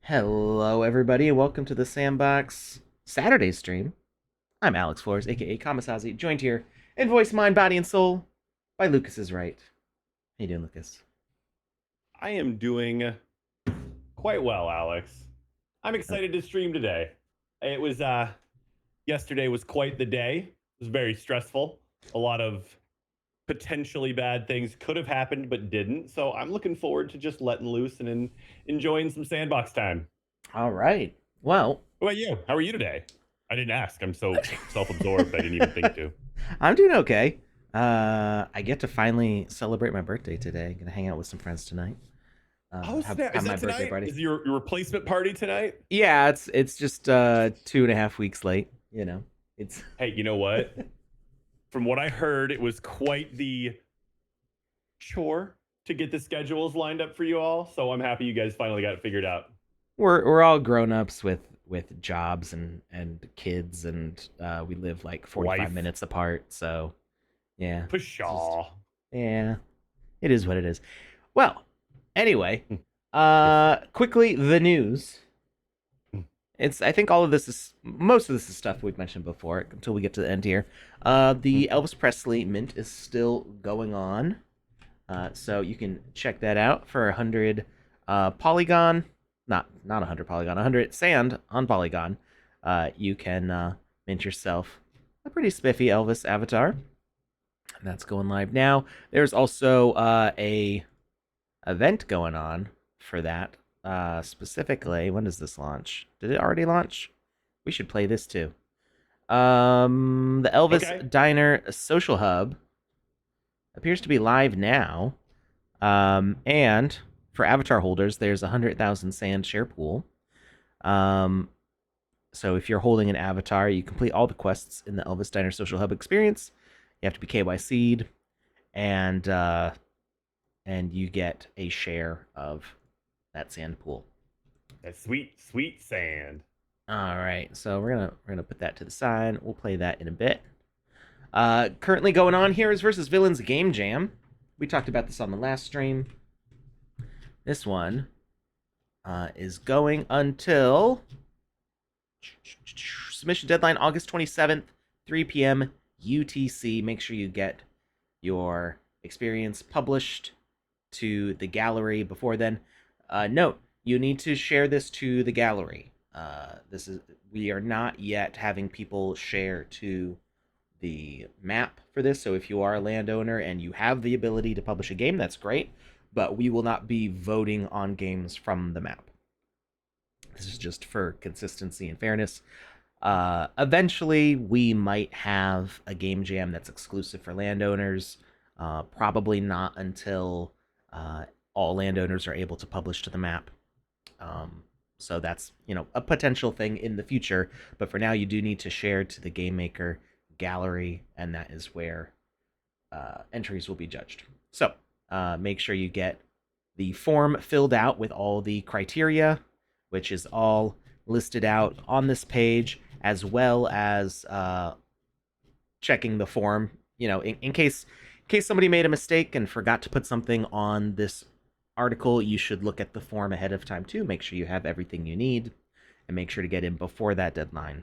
Hello, everybody, and welcome to the Sandbox Saturday stream. I'm Alex Flores, aka KamiSawZe, joined here in voice, mind, body, and soul by LukusIsRight. How you doing, Lucas? I am doing quite well, Alex. I'm Oh, excited to stream today. It was yesterday was quite the day. It was very stressful. A lot of potentially bad things could have happened but didn't. So I'm looking forward to just letting loose and enjoying some sandbox time. all right. Well, What about you? How are you today? I didn't ask. I'm so self-absorbed. I didn't even think to. I'm doing okay. I get to finally celebrate my birthday today. Gonna hang out with some friends tonight. Oh snap! Is Have my that birthday tonight? party. Is your replacement party tonight? Yeah, it's just 2.5 weeks late. You know, it's Hey, you know what? From what I heard, it was quite the chore to get the schedules lined up for you all. So I'm happy you guys finally got it figured out. we're all grown ups with jobs and kids, and we live like 45 Life. minutes apart. So yeah, just Pshaw. yeah, it is what it is. Well, anyway, Yes. quickly the news. It's I think all of this is most of this is stuff we've mentioned before until we get to the end here. The Elvis Presley mint is still going on. So you can check that out for 100 Polygon, not 100 Polygon, 100 sand on Polygon. You can mint yourself a pretty spiffy Elvis avatar. That's going live now. There's also a event going on for that. Specifically, when does this launch? Did it already launch? We should play this too. The Okay. Elvis Diner Social Hub appears to be live now. And for avatar holders, there's a 100,000 sand share pool. Um, so if you're holding an avatar, you complete all the quests in the Elvis Diner Social Hub experience. You have to be KYC'd, and you get a share of that sand pool. That sweet, sweet sand. All right, so we're gonna put that to the side. We'll play that in a bit. Currently going on here is versus Villains Game Jam. We talked about this on the last stream. This one is going until submission deadline August 27th, 3 p.m. UTC. Make sure you get your experience published to the gallery before then. Note, you need to share this to the gallery. This is we are not yet having people share to the map for this. So if you are a landowner and you have the ability to publish a game, that's great. But we will not be voting on games from the map. This is just for consistency and fairness. Eventually, we might have a game jam that's exclusive for landowners. Probably not until all landowners are able to publish to the map. So that's a potential thing in the future. But for now, you do need to share to the game maker gallery, and that is where entries will be judged. So make sure you get the form filled out with all the criteria, which is all listed out on this page, as well as checking the form. In case somebody made a mistake and forgot to put something on this article, you should look at the form ahead of time too. Make sure you have everything you need, and make sure to get in before that deadline,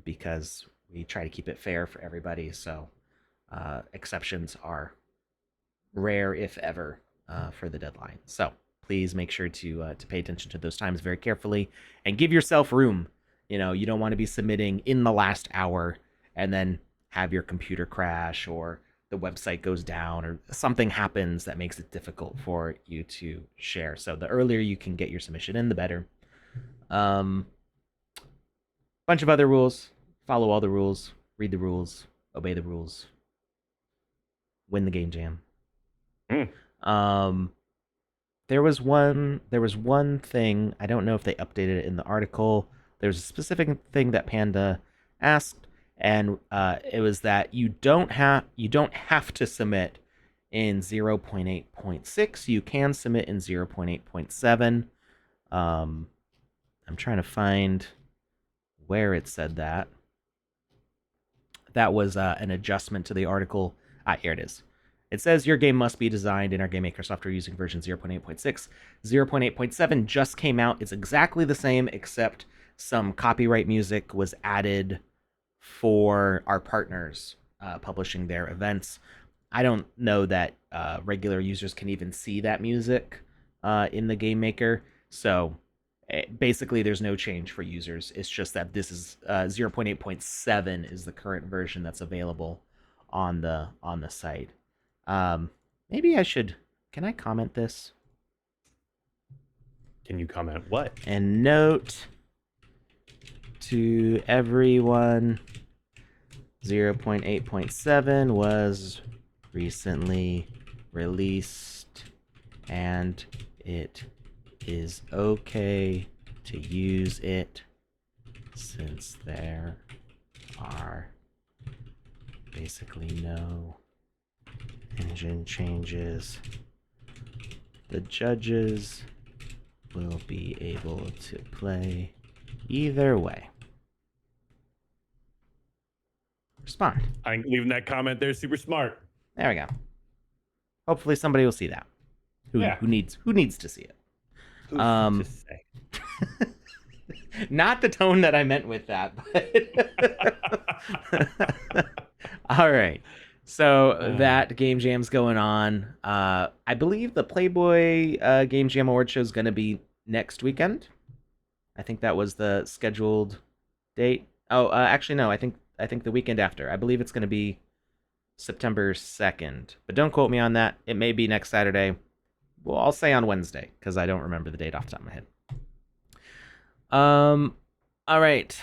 because we try to keep it fair for everybody. So exceptions are rare, if ever, for the deadline. So please make sure to pay attention to those times very carefully and give yourself room. You don't want to be submitting in the last hour and then have your computer crash, or the website goes down, or something happens that makes it difficult for you to share. So the earlier you can get your submission in, the better. Um, Bunch of other rules. Follow all the rules. Read the rules. Obey the rules. Win the game jam. Mm. Um, there was one thing, I don't know if they updated it in the article. There's a specific thing that Panda asked, and it was that you don't have to submit in 0.8.6. You can submit in 0.8.7. Um, I'm trying to find where it said that. That was an adjustment to the article. Here it is. It says your game must be designed in our game maker software using version 0.8.6. 0.8.7 just came out. It's exactly the same, except some copyright music was added for our partners publishing their events. I don't know that regular users can even see that music in the game maker. So basically, there's no change for users. It's just that this is 0.8.7 is the current version that's available on the site. Maybe I should. Can I comment this? Can you comment what? And note to everyone, 0.8.7 was recently released, and it is okay to use it since there are basically no engine changes. The judges will be able to play either way. Respond. I'm leaving that comment there. Super smart. There we go. Hopefully somebody will see that. Who needs to see it? Who's to say? Not the tone that I meant with that, but all right. So that Game Jam's going on. I believe the Playboy Game Jam Award show is going to be next weekend. I think that was the scheduled date. Oh, actually no. I think the weekend after. I believe it's going to be September 2nd, but don't quote me on that. It may be next Saturday. Well, I'll say on Wednesday because I don't remember the date off the top of my head. All right.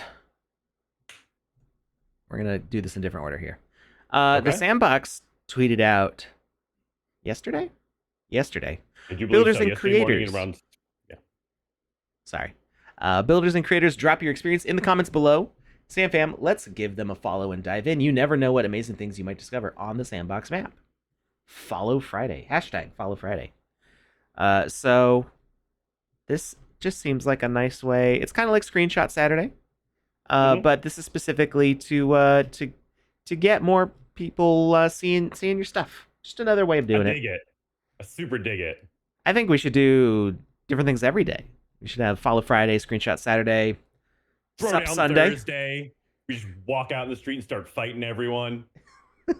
We're gonna do this in different order here. Okay. The Sandbox tweeted out yesterday. Did you believe Builders so? and Yesterday morning creators. around... Sorry. Builders and creators, drop your experience in the comments below. SamFam, let's give them a follow and dive in. You never know what amazing things you might discover on the Sandbox map. Follow Friday. # follow Friday. So this just seems like a nice way. It's kind of like Screenshot Saturday, but this is specifically to get more people seeing your stuff. Just another way of doing it. I dig it. I super dig it. I think we should do different things every day. We should have Follow Friday, Screenshot Saturday, Sup Sunday. Thursday. We just walk out in the street and start fighting everyone. We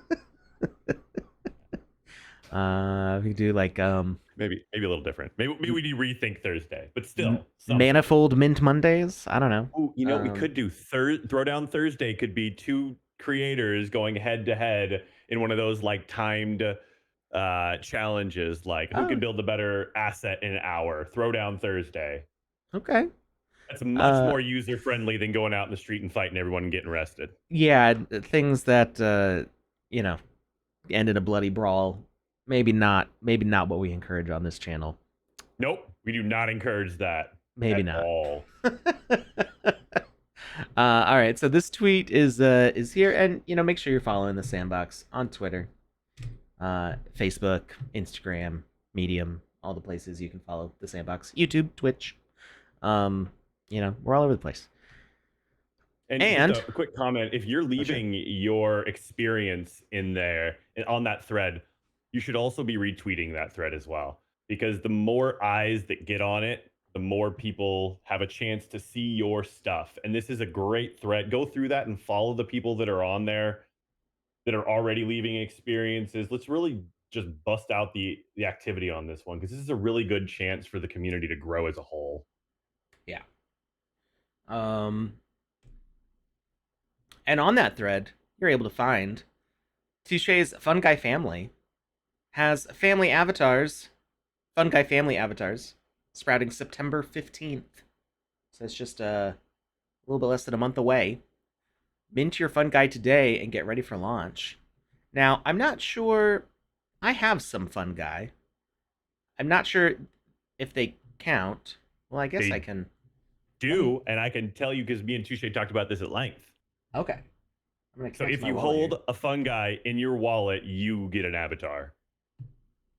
could do like maybe a little different. Maybe we do rethink Thursday, but still Manifold Mint Mondays. I don't know. Ooh, you know, we could do Throwdown Thursday. Could be two creators going head to head in one of those like timed challenges, like who can build the better asset in an hour. Throwdown Thursday. Okay. That's much more user friendly than going out in the street and fighting everyone and getting arrested. Yeah, things that end in a bloody brawl. Maybe not what we encourage on this channel. Nope, we do not encourage that. Maybe not. All. All right, so this tweet is here, and make sure you're following the Sandbox on Twitter, Facebook, Instagram, Medium, all the places you can follow the Sandbox, YouTube, Twitch. We're all over the place. And just a quick comment: if you're leaving your experience in there on that thread, you should also be retweeting that thread as well, because the more eyes that get on it, the more people have a chance to see your stuff. And this is a great thread. Go through that and follow the people that are on there that are already leaving experiences. Let's really just bust out the activity on this one, because this is a really good chance for the community to grow as a whole. Yeah. And on that thread, you're able to find Touche's Fun Guy Family has family avatars, Fun Guy Family avatars, sprouting September 15th. So it's just a little bit less than a month away. Mint your Fun Guy today and get ready for launch. Now, I'm not sure. I have some Fun Guy. I'm not sure if they count. Well, I guess I can. And I can tell you because me and Touche talked about this at length. Okay. So if you hold a Fun Guy in your wallet, you get an avatar.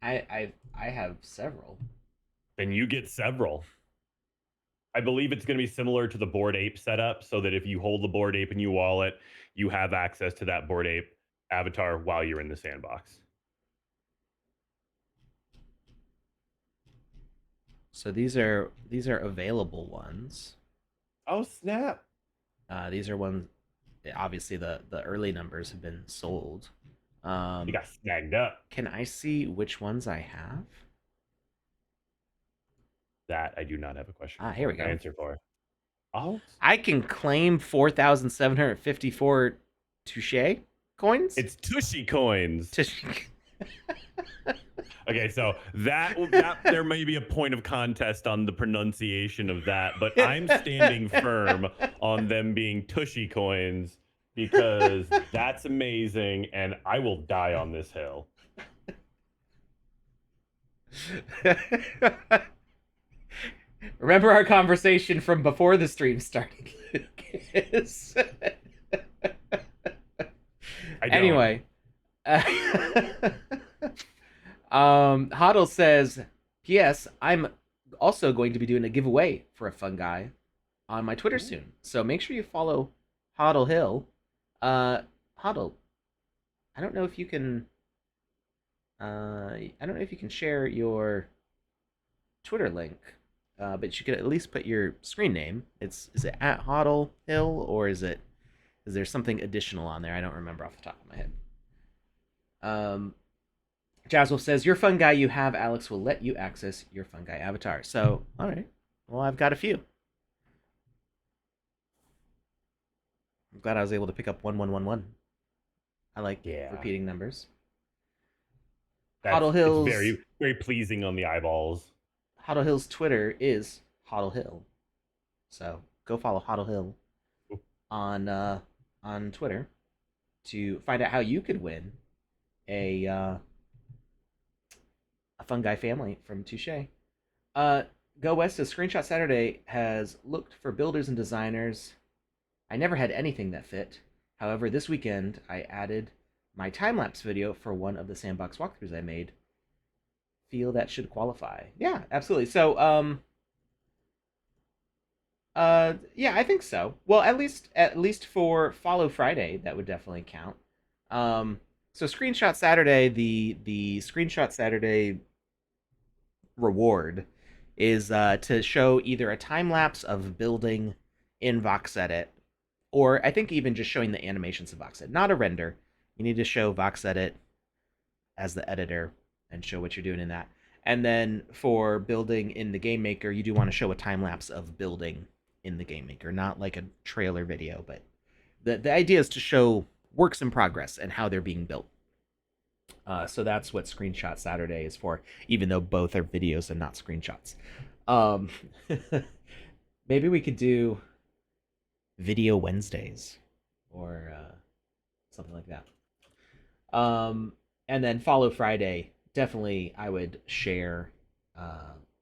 I have several. Then you get several. I believe it's going to be similar to the Bored Ape setup, so that if you hold the Bored Ape in your wallet, you have access to that Bored Ape avatar while you're in the Sandbox. So these are available ones. Oh snap! These are ones. Obviously, the early numbers have been sold. You got snagged up. Can I see which ones I have? That I do not have a question Here we for. go. Answer for. Oh, I can claim 4,754 touche coins. it's Tushy coins. Touche. Okay, so that there may be a point of contest on the pronunciation of that, but I'm standing firm on them being Tushy coins because that's amazing, and I will die on this hill. Remember our conversation from before the stream started, Lucas. Anyway, Hodl says, "P.S. I'm also going to be doing a giveaway for a fun guy on my Twitter soon, so make sure you follow Hodl Hill. Hodl, I don't know if you can. I don't know if you can share your Twitter link, but you could at least put your screen name. Is it at Hodl Hill or is there something additional on there? I don't remember off the top of my head. Jazzwolf says, your fun guy you have, Alex, will let you access your fun guy avatar. So, all right. Well, I've got a few. I'm glad I was able to pick up 1111. I like repeating numbers. Hodl Hill's very, very pleasing on the eyeballs. Hodl Hill's Twitter is Hodl Hill. So go follow Hodl Hill on Twitter to find out how you could win a fun guy family from Touche. Go West says Screenshot Saturday has looked for builders and designers. I never had anything that fit. However, this weekend I added my time-lapse video for one of the Sandbox walkthroughs I made. Feel that should qualify. Yeah, absolutely. So, yeah, I think so. Well, at least for Follow Friday, that would definitely count. So Screenshot Saturday, the Screenshot Saturday reward is to show either a time lapse of building in VoxEdit, or I think even just showing the animations of VoxEdit, not a render. You need to show VoxEdit as the editor and show what you're doing in that. And then for building in the Game Maker, you do want to show a time lapse of building in the Game Maker, not like a trailer video, but the idea is to show works in progress and how they're being built. So that's what Screenshot Saturday is for, even though both are videos and not screenshots. Maybe we could do Video Wednesdays or something like that. And then Follow Friday, definitely I would share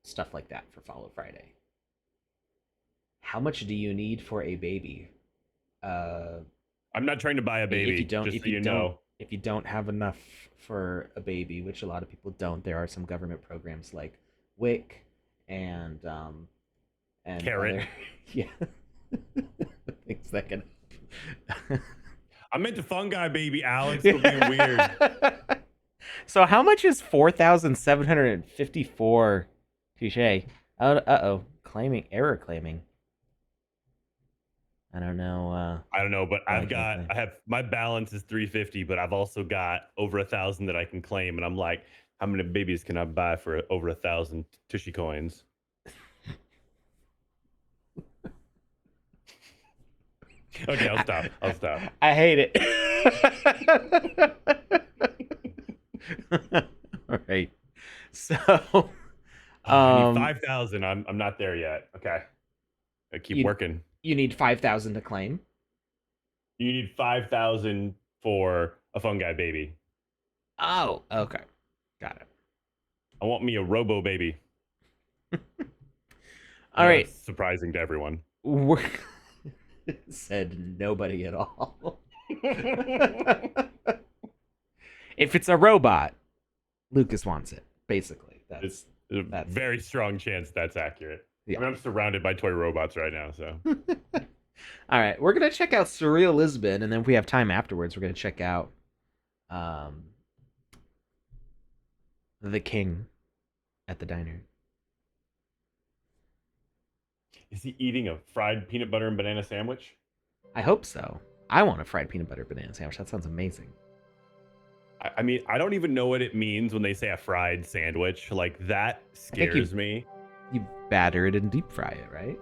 stuff like that for Follow Friday. How much do you need for a baby? I'm not trying to buy a baby. If you don't have enough for a baby, which a lot of people don't, there are some government programs like WIC and Carrot. Other, yeah, things that can. I meant the fun guy baby, Alex. We're being weird. So how much is 4,754 touche? Uh-oh. Error claiming. I don't know. I don't know, but I have my balance is 350, but I've also got over 1,000 that I can claim, and I'm like, how many babies can I buy for over 1,000 Tushy coins? Okay, I'll stop. I hate it. All right. So I need 5,000. I'm not there yet. Okay. I keep working. You need 5,000 to claim. You need 5,000 for a fun guy baby. Oh, okay. Got it. I want me a robo baby. All right. That's surprising to everyone. Said nobody at all. If it's a robot, Lucas wants it, basically. That's a very strong chance that's accurate. Yeah. I mean, I'm surrounded by toy robots right now, so. All right, we're going to check out Surreal Lisbon, and then if we have time afterwards, we're going to check out The King at the Diner. Is he eating a fried peanut butter and banana sandwich? I hope so. I want a fried peanut butter banana sandwich. That sounds amazing. I mean, I don't even know what it means when they say a fried sandwich. Like, that I think you scares me. you batter it and deep fry it, right?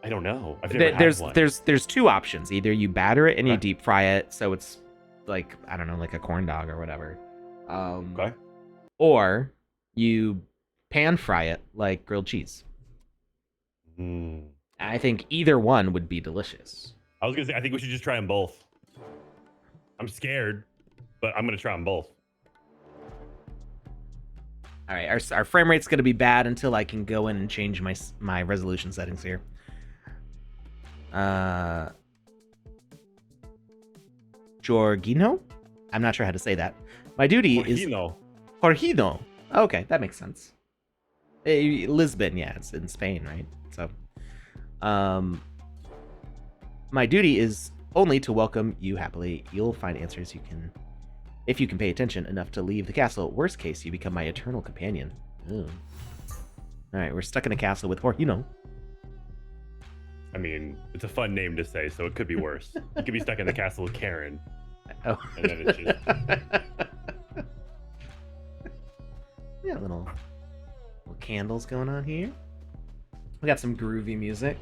I don't know. I've never had one. There's two options. Either you batter it and you Okay. deep fry it, so it's like, I don't know, like a corn dog or whatever. Okay. Or you pan fry it like grilled cheese. Mm. I think either one would be delicious. I was gonna say, I think we should just try them both. I'm scared, but I'm gonna try them both. All right, our frame rate's gonna be bad until I can go in and change my resolution settings here. Jorginho? I'm not sure how to say that. My duty is Jorginho. Okay, that makes sense. Lisbon, yeah, it's in Spain, right? So, my duty is only to welcome you happily. You'll find answers if you can pay attention enough to leave the castle. Worst case, you become my eternal companion. Ugh. All right, we're stuck in a castle with Jorginho. I mean, it's a fun name to say, so it could be worse. You could be stuck in the castle with Karen. Oh. And then it's just... Yeah, little candles going on here. We got some groovy music.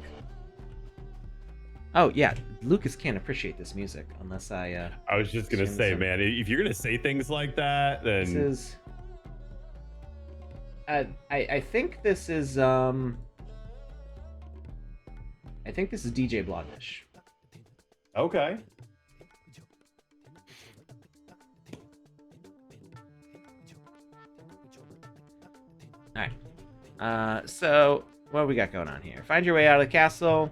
Oh, yeah, Lucas can't appreciate this music unless I was just going to say, man, if you're going to say things like that, then... This is... I think this is, I think this is DJ Blondish. Okay. Alright. So, what do we got going on here? Find your way out of the castle.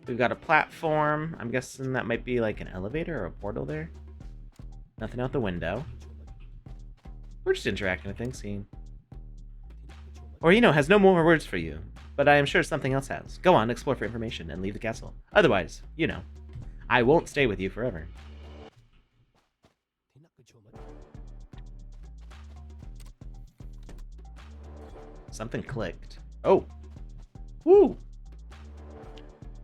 We've got a platform. I'm guessing that might be like an elevator or a portal there. Nothing out the window. We're just interacting with things, seeing. Or, has no more words for you. But I am sure something else has. Go on, explore for information, and leave the castle. Otherwise, I won't stay with you forever. Something clicked. Oh. Woo!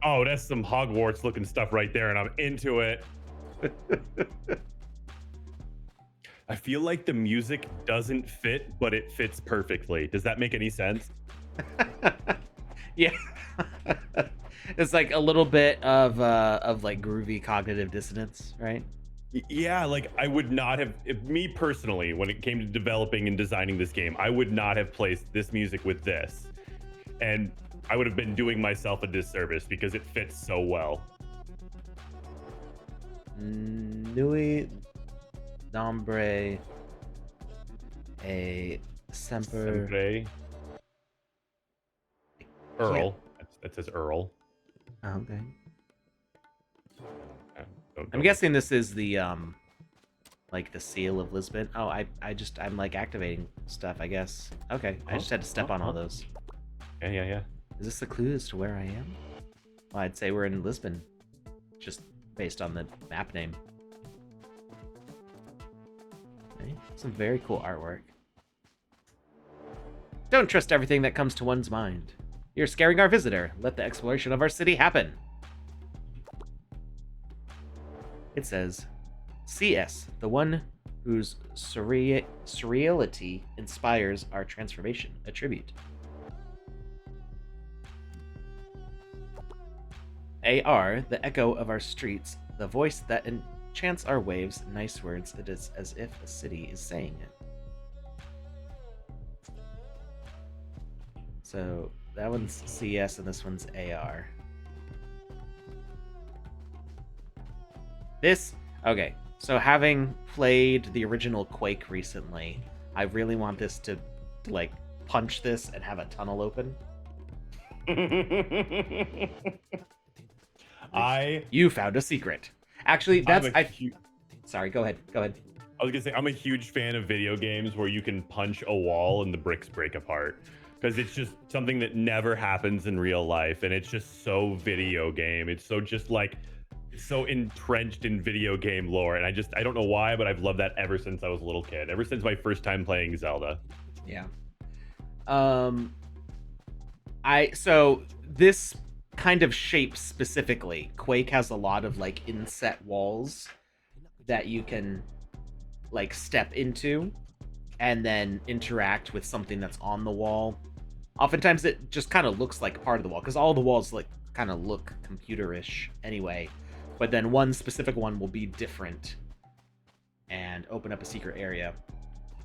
Oh, that's some Hogwarts looking stuff right there, and I'm into it. I feel like the music doesn't fit, but it fits perfectly. Does that make any sense? Yeah. It's like a little bit of like groovy cognitive dissonance, right? Yeah, like I would not have, me personally, when it came to developing and designing this game, I would not have placed this music with this. And I would have been doing myself a disservice because it fits so well. Nui nombre a semper. Earl. That says Earl. Oh, okay. Don't I'm guessing this is the like the seal of Lisbon. Oh, I'm like activating stuff, I guess. Okay, I just had to step on all those. Yeah. Is this the clue as to where I am? Well, I'd say we're in Lisbon, just based on the map name. Okay. Some very cool artwork. Don't trust everything that comes to one's mind. You're scaring our visitor. Let the exploration of our city happen. It says, CS, the one whose surreality inspires our transformation. A tribute. AR, the echo of our streets, the voice that enchants our waves, nice words. It is as if a city is saying it. So that one's CS and this one's AR. Okay, so having played the original Quake recently, I really want this to like punch this and have a tunnel open. You found a secret. Actually, sorry, go ahead. I was gonna say, I'm a huge fan of video games where you can punch a wall and the bricks break apart, because it's just something that never happens in real life, and it's just so video game. It's so just like so entrenched in video game lore, and I don't know why, but I've loved that ever since I was a little kid. Ever since my first time playing Zelda. Yeah. So this kind of shape specifically, Quake has a lot of like inset walls that you can like step into and then interact with something that's on the wall. Oftentimes it just kind of looks like part of the wall because all the walls like kind of look computerish anyway, but then one specific one will be different and open up a secret area.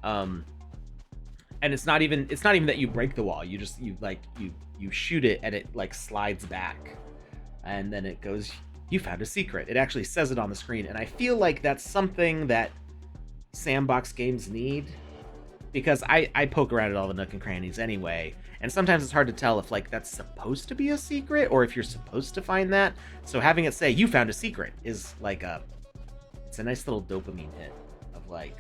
And it's not even that you break the wall. You shoot it and it like slides back, and then it goes, you found a secret. It actually says it on the screen, and I feel like that's something that Sandbox games need, because I poke around at all the nook and crannies anyway, and sometimes it's hard to tell if like that's supposed to be a secret or if you're supposed to find that. So having it say you found a secret is like it's a nice little dopamine hit of like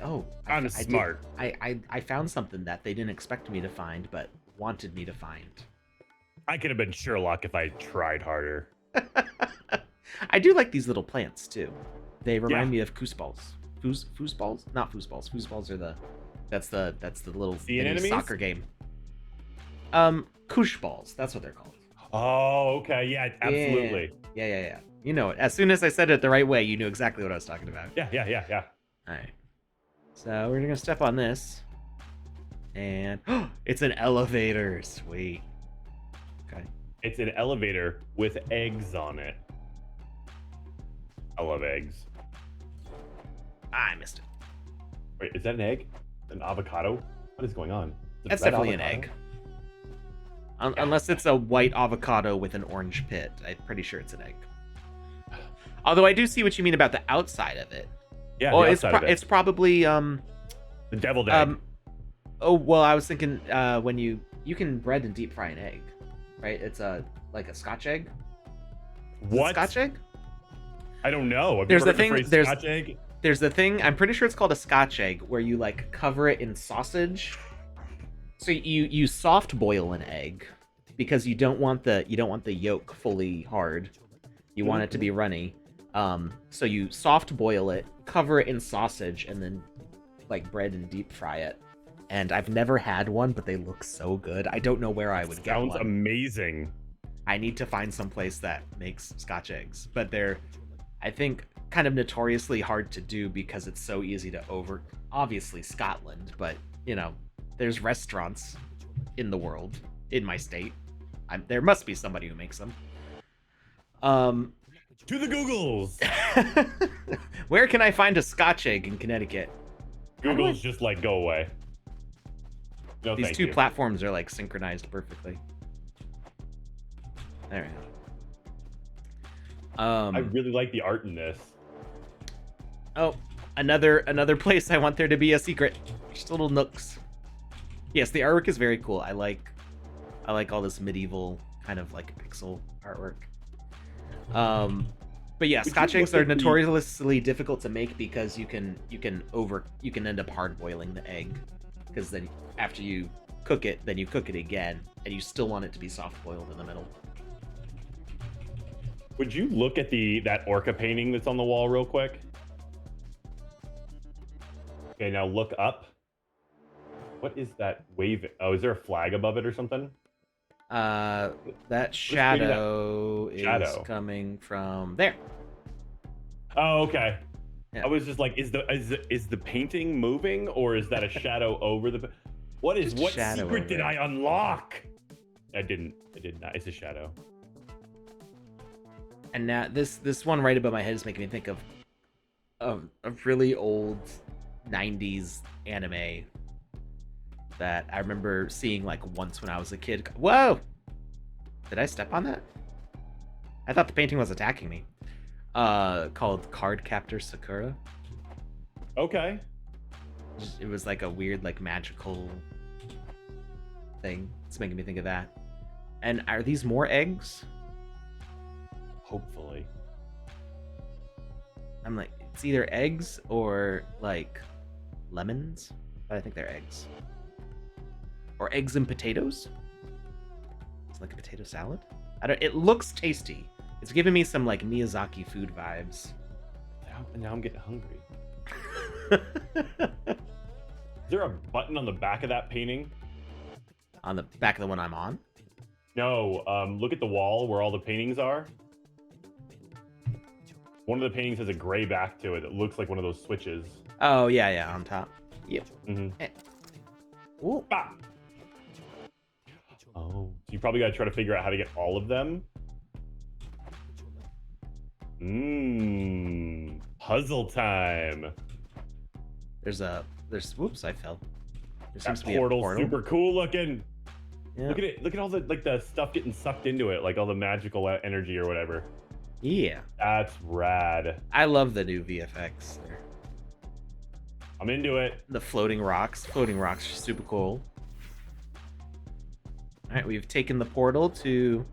oh, I'm smart. I found something that they didn't expect me to find but wanted me to find. I could have been Sherlock if I tried harder. I do like these little plants too. They remind me of foosballs. Foosballs? Not foosballs. Foosballs are that's the little soccer game. Koosh balls. That's what they're called. Oh, okay. Yeah, absolutely. Yeah. You know it. As soon as I said it the right way, you knew exactly what I was talking about. Yeah. All right. So we're gonna step on this, and it's an elevator. Sweet. Okay. It's an elevator with eggs on it. I love eggs. I missed it. Wait, is that an egg? An avocado? What is going on? That's definitely an egg. Unless it's a white avocado with an orange pit. I'm pretty sure it's an egg. Although I do see what you mean about the outside of it. Yeah, oh, it's probably the deviled egg. Oh well, I was thinking when you can bread and deep fry an egg, right? It's like a Scotch egg. What? Scotch egg? I don't know. There's the thing. Scotch egg? There's the thing. I'm pretty sure it's called a Scotch egg, where you like cover it in sausage. So you soft boil an egg because you don't want the yolk fully hard. You want it to be runny. So you soft boil it, cover it in sausage, and then like bread and deep fry it. And I've never had one, but they look so good. I don't know where I would get one. Sounds amazing. I need to find some place that makes Scotch eggs, but they're, I think, kind of notoriously hard to do because it's so easy to obviously Scotland, but you know, there's restaurants in the world, in my state. There must be somebody who makes them. To the Googles. Where can I find a Scotch egg in Connecticut? Google's just like, go away. No, these two platforms are like synchronized perfectly. There we go. I really like the art in this. Oh, another place I want there to be a secret. Just little nooks. Yes, the artwork is very cool. I like all this medieval kind of like pixel artwork. But yeah, Scotch eggs are notoriously difficult to make because you can end up hard boiling the egg, because then after you cook it, then you cook it again, and you still want it to be soft boiled in the middle. Would you look at that orca painting that's on the wall real quick? Okay, now look up. What is that wave? Oh, is there a flag above it or something? That shadow is coming from there. Oh, okay. Yeah. I was just like, is the painting moving, or is that a shadow over the? What secret did I unlock? I did not. It's a shadow. And now this one right above my head is making me think of a really old 90s anime that I remember seeing like once when I was a kid. Whoa! Did I step on that? I thought the painting was attacking me. Called Card Captor Sakura. Okay. It was like a weird, like magical thing. It's making me think of that. And are these more eggs? Hopefully. I'm like, it's either eggs or like lemons, but I think they're eggs. Or eggs and potatoes? It's like a potato salad? It looks tasty. It's giving me some like Miyazaki food vibes. Now I'm getting hungry. Is there a button on the back of that painting? On the back of the one I'm on? No, look at the wall where all the paintings are. One of the paintings has a gray back to it. It looks like one of those switches. Oh, yeah, on top. Yep. Ooh. Ah! Oh, so you probably got to try to figure out how to get all of them. Puzzle time. Whoops, I fell. There That seems to be a portal's portal. super cool looking. Yeah. Look at it. Look at all the stuff getting sucked into it, like all the magical energy or whatever. Yeah. That's rad. I love the new VFX there. I'm into it. The floating rocks. Floating rocks are super cool. All right, we've taken the portal to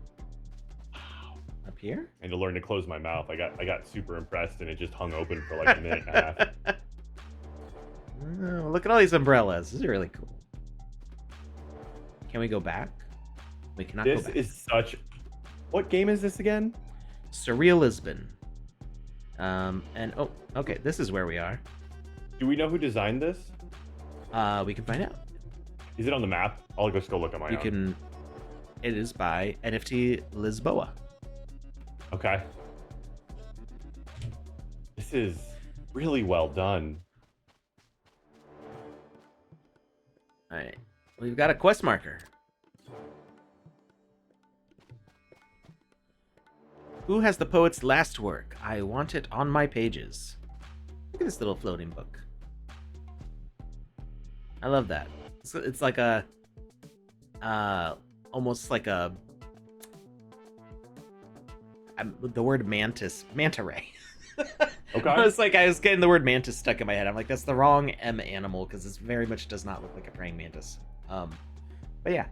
up here. And to learn to close my mouth. I got super impressed and it just hung open for like a minute and a half. Oh, look at all these umbrellas. This is really cool. Can we go back? We cannot go This back. is such... What game is this again? Surreal Lisbon. And oh, okay, this is where we are. Do we know who designed this? We can find out. Is it on the map? I'll just go look on my own. You can. It is by NFT Lisboa. Okay. This is really well done. All right, we've got a quest marker. Who has the poet's last work? I want it on my pages. Look at this little floating book. I love that. It's like a, almost like a, the word manta ray. Okay. I was getting the word mantis stuck in my head. I'm like, that's the wrong M animal because this very much does not look like a praying mantis. But yeah,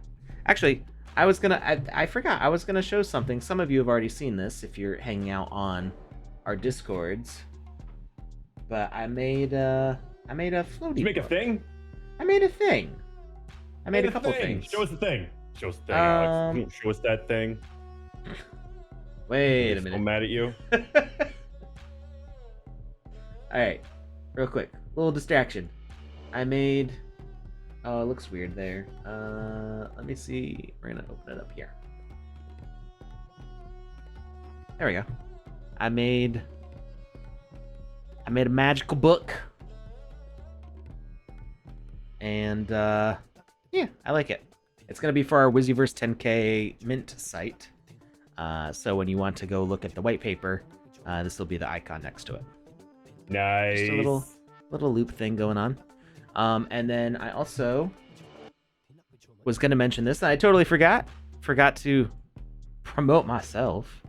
actually, I forgot I was gonna show something. Some of you have already seen this if you're hanging out on our Discords. But I made a floaty. Did you make a book. thing? I made a thing. I made a couple thing. things. Show us the thing. Show us the thing, Alex. Show us that thing. Wait a I'm minute. so mad at you. All right, real quick, little distraction. I made. Oh, it looks weird there. Let me see. We're gonna open it up here. There we go. I made a magical book, and yeah, I like it. It's gonna be for our Wiziverse 10K mint site. So when you want to go look at the white paper, this will be the icon next to it. Nice. Just a little loop thing going on. And then I also was going to mention this, and I totally forgot to promote myself.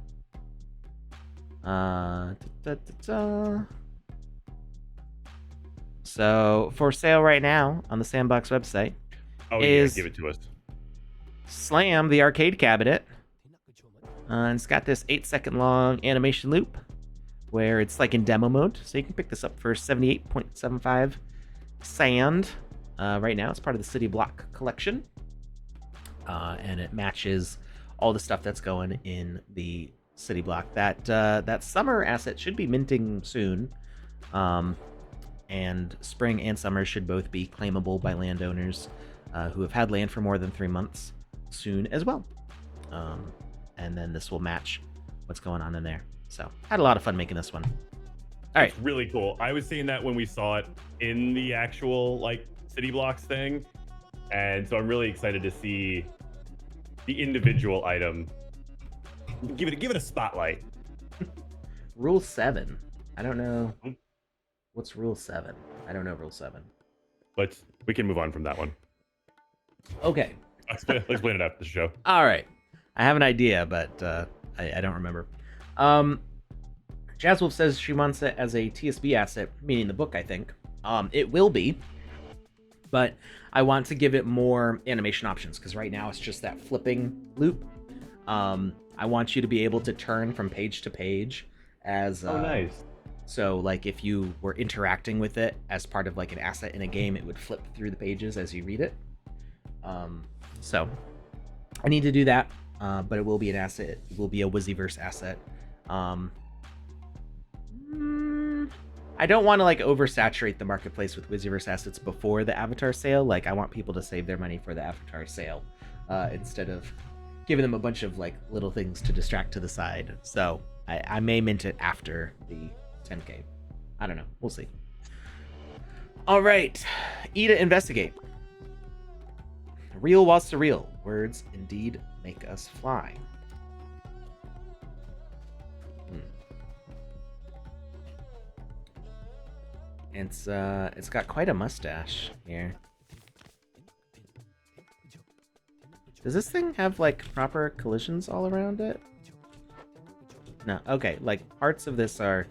So for sale right now on the Sandbox website is give it to us. Slam the arcade cabinet. And it's got this 8-second long animation loop where it's like in demo mode. So you can pick this up for 78.75 sand. Right now it's part of the City Block collection. And it matches all the stuff that's going in the City Block. That summer asset should be minting soon. And spring and summer should both be claimable by landowners who have had land for more than 3 months soon as well. And then this will match what's going on in there. So had a lot of fun making this one. All right. It's really cool. I was seeing that when we saw it in the actual like City Blocks thing. And so I'm really excited to see the individual item. Give it a spotlight. Rule 7. I don't know. What's Rule 7? I don't know Rule 7. But we can move on from that one. Okay. I'll explain it after the show. All right. I have an idea, but I don't remember. Jazzwolf says she wants it as a TSB asset, meaning the book, I think. It will be, but I want to give it more animation options because right now it's just that flipping loop. I want you to be able to turn from page to page as Oh, nice. So like if you were interacting with it as part of like an asset in a game, it would flip through the pages as you read it. So I need to do that, but it will be an asset. It will be a Wiziverse asset. I I don't want to like oversaturate the marketplace with Wizzyverse assets before the Avatar sale. Like, I want people to save their money for the Avatar sale instead of giving them a bunch of like little things to distract to the side. So I may mint it after the 10K. I don't know. We'll see. All right, Ida, investigate. Real was surreal. Words indeed make us fly. It's got quite a mustache here. Does this thing have like proper collisions all around it? No. Okay, like parts of this are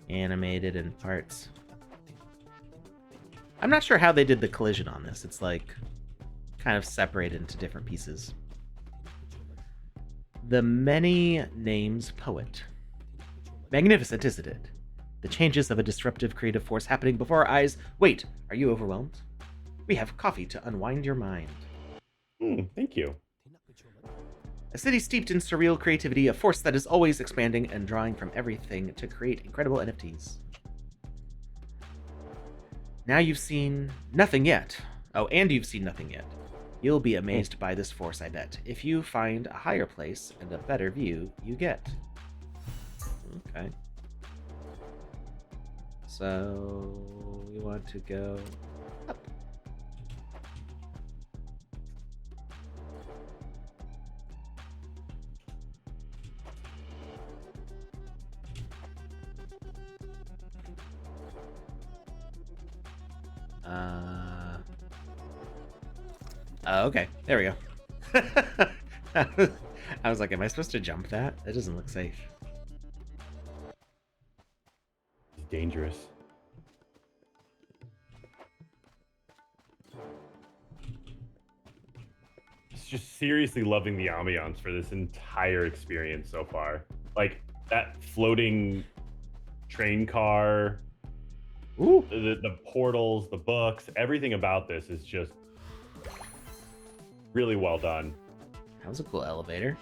animated and parts. I'm not sure how they did the collision on this. It's like kind of separated into different pieces. The many names poet. Magnificent, isn't it? The changes of a disruptive creative force happening before our eyes. Wait, are you overwhelmed? We have coffee to unwind your mind. Thank you. A city steeped in surreal creativity, a force that is always expanding and drawing from everything to create incredible NFTs. Now you've seen nothing yet. Oh, and you've seen nothing yet. You'll be amazed by this force, I bet. If you find a higher place and a better view, you get. Okay. So we want to go up. Okay, there we go. I was like, am I supposed to jump that? That doesn't look safe. It's dangerous. Just seriously loving the ambiance for this entire experience so far. Like that floating train car, Ooh, the portals, the books, everything about this is just really well done. that was a cool elevator.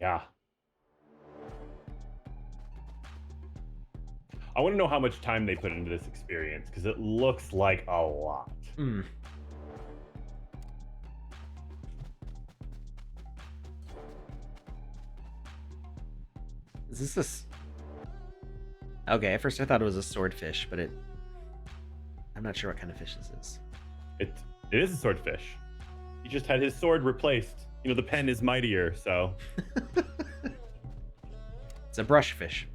Yeah. I want to know how much time they put into this experience because it looks like a lot. Is this a... Okay, at first I thought it was a swordfish, but I'm not sure what kind of fish this is. It is a swordfish. He just had his sword replaced. You know, the pen is mightier, so. It's a brush fish.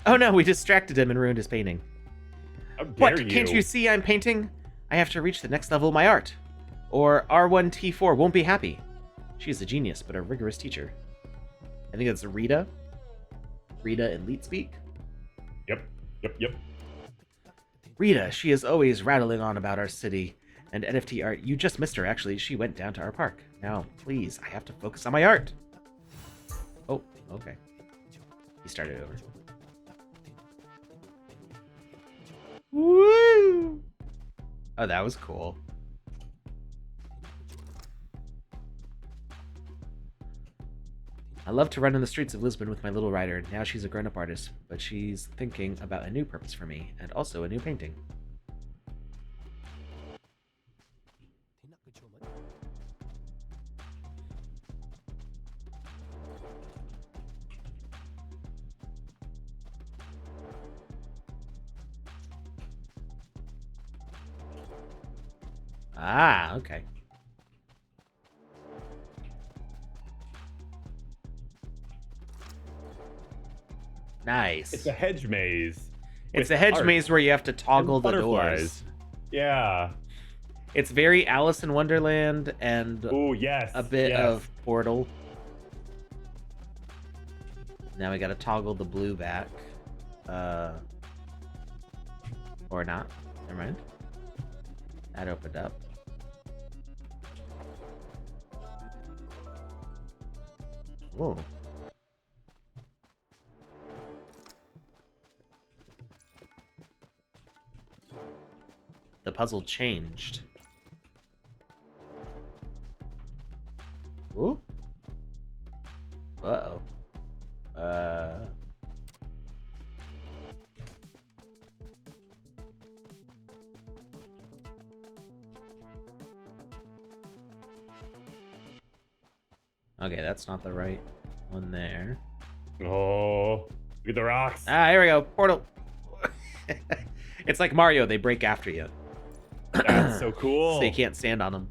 Oh no, we distracted him and ruined his painting. How dare What? you? Can't you see I'm painting? I have to reach the next level of my art. Or R1T4 won't be happy. She's a genius, but a rigorous teacher. I think that's Rita. Rita in Leet Speak. Yep. Rita, she is always rattling on about our city and NFT art. You just missed her, actually. She went down to our park. Now, please, I have to focus on my art. Oh, okay. He started over. Woo! Oh, that was cool. I love to run in the streets of Lisbon with my little rider. Now she's a grown-up artist, but she's thinking about a new purpose for me, and also a new painting. Ah, okay. Nice. It's a hedge maze. It's with a hedge art maze where you have to toggle and the butterflies. doors. Yeah. It's very Alice in Wonderland and Oh, yes. a bit yes. of Portal. Now we gotta toggle the blue back. Or not. Never mind. That opened up. Whoa. The puzzle changed. Ooh. Uh-oh. Okay, that's not the right one there. Oh, look at the rocks. Ah, here we go. Portal. It's like Mario. They break after you. That's so cool. So you can't stand on them.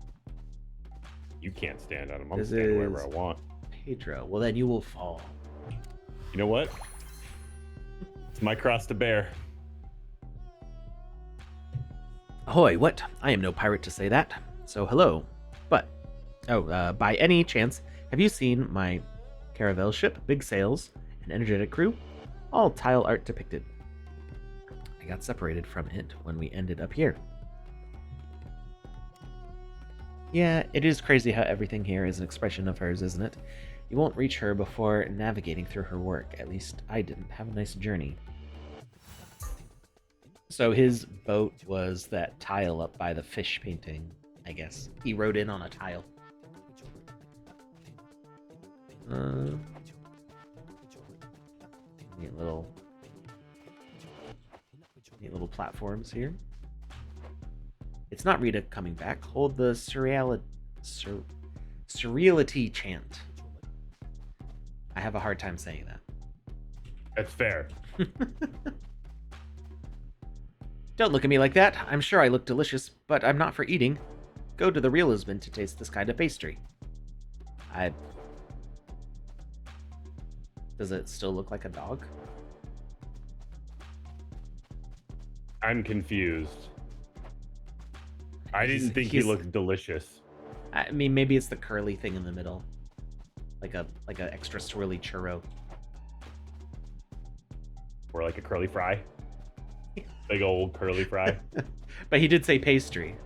You can't stand on them. I'm This standing wherever is- I want. Pedro. Well, then you will fall. You know what? It's my cross to bear. Ahoy, what? I am no pirate to say that. So, hello. But, by any chance, have you seen my caravel ship, big sails, and energetic crew? All tile art depicted. I got separated from it when we ended up here. Yeah, it is crazy how everything here is an expression of hers, isn't it? You won't reach her before navigating through her work. At least I didn't. Have a nice journey. So his boat was that tile up by the fish painting, I guess. He rode in on a tile. Neat little platforms here. It's not Rita coming back. Hold the surreality chant. I have a hard time saying that. That's fair. Don't look at me like that. I'm sure I look delicious, but I'm not for eating. Go to the real Lisbon to taste this kind of pastry. Does it still look like a dog? I'm confused. I didn't think he looked delicious. I mean, maybe it's the curly thing in the middle, like a extra swirly churro, Or like a curly fry. Big old curly fry. But he did say pastry.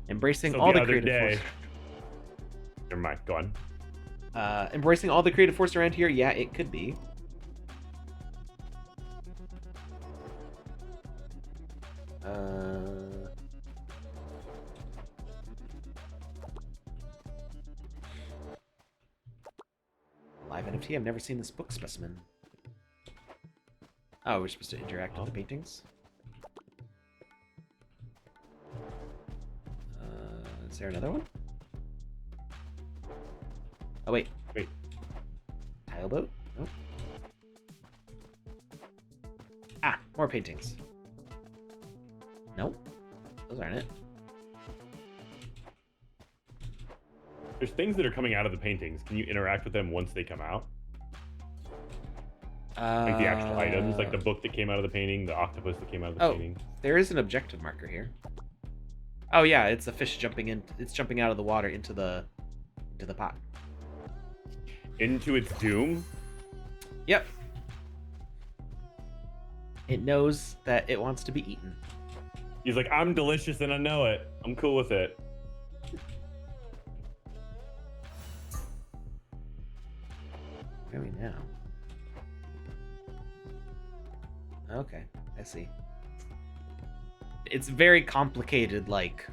Embracing all the creative force. Never mind. Go on. Embracing all the creative force around here. Yeah, it could be. Live NFT. I've never seen this book specimen. Oh, we're supposed to interact with the paintings. Is there another one? Oh wait. Wait. Tile boat? Nope. Ah, more paintings. Nope. Those aren't it. There's things that are coming out of the paintings. Can you interact with them once they come out? Like the actual items, like the book that came out of the painting, the octopus that came out of the painting. There is an objective marker here. Oh yeah, it's a fish jumping in. It's jumping out of the water into the pot. Into its doom? Yep. It knows that it wants to be eaten. He's like, I'm delicious and I know it. I'm cool with it. Where are we now? Okay, I see. It's very complicated, like,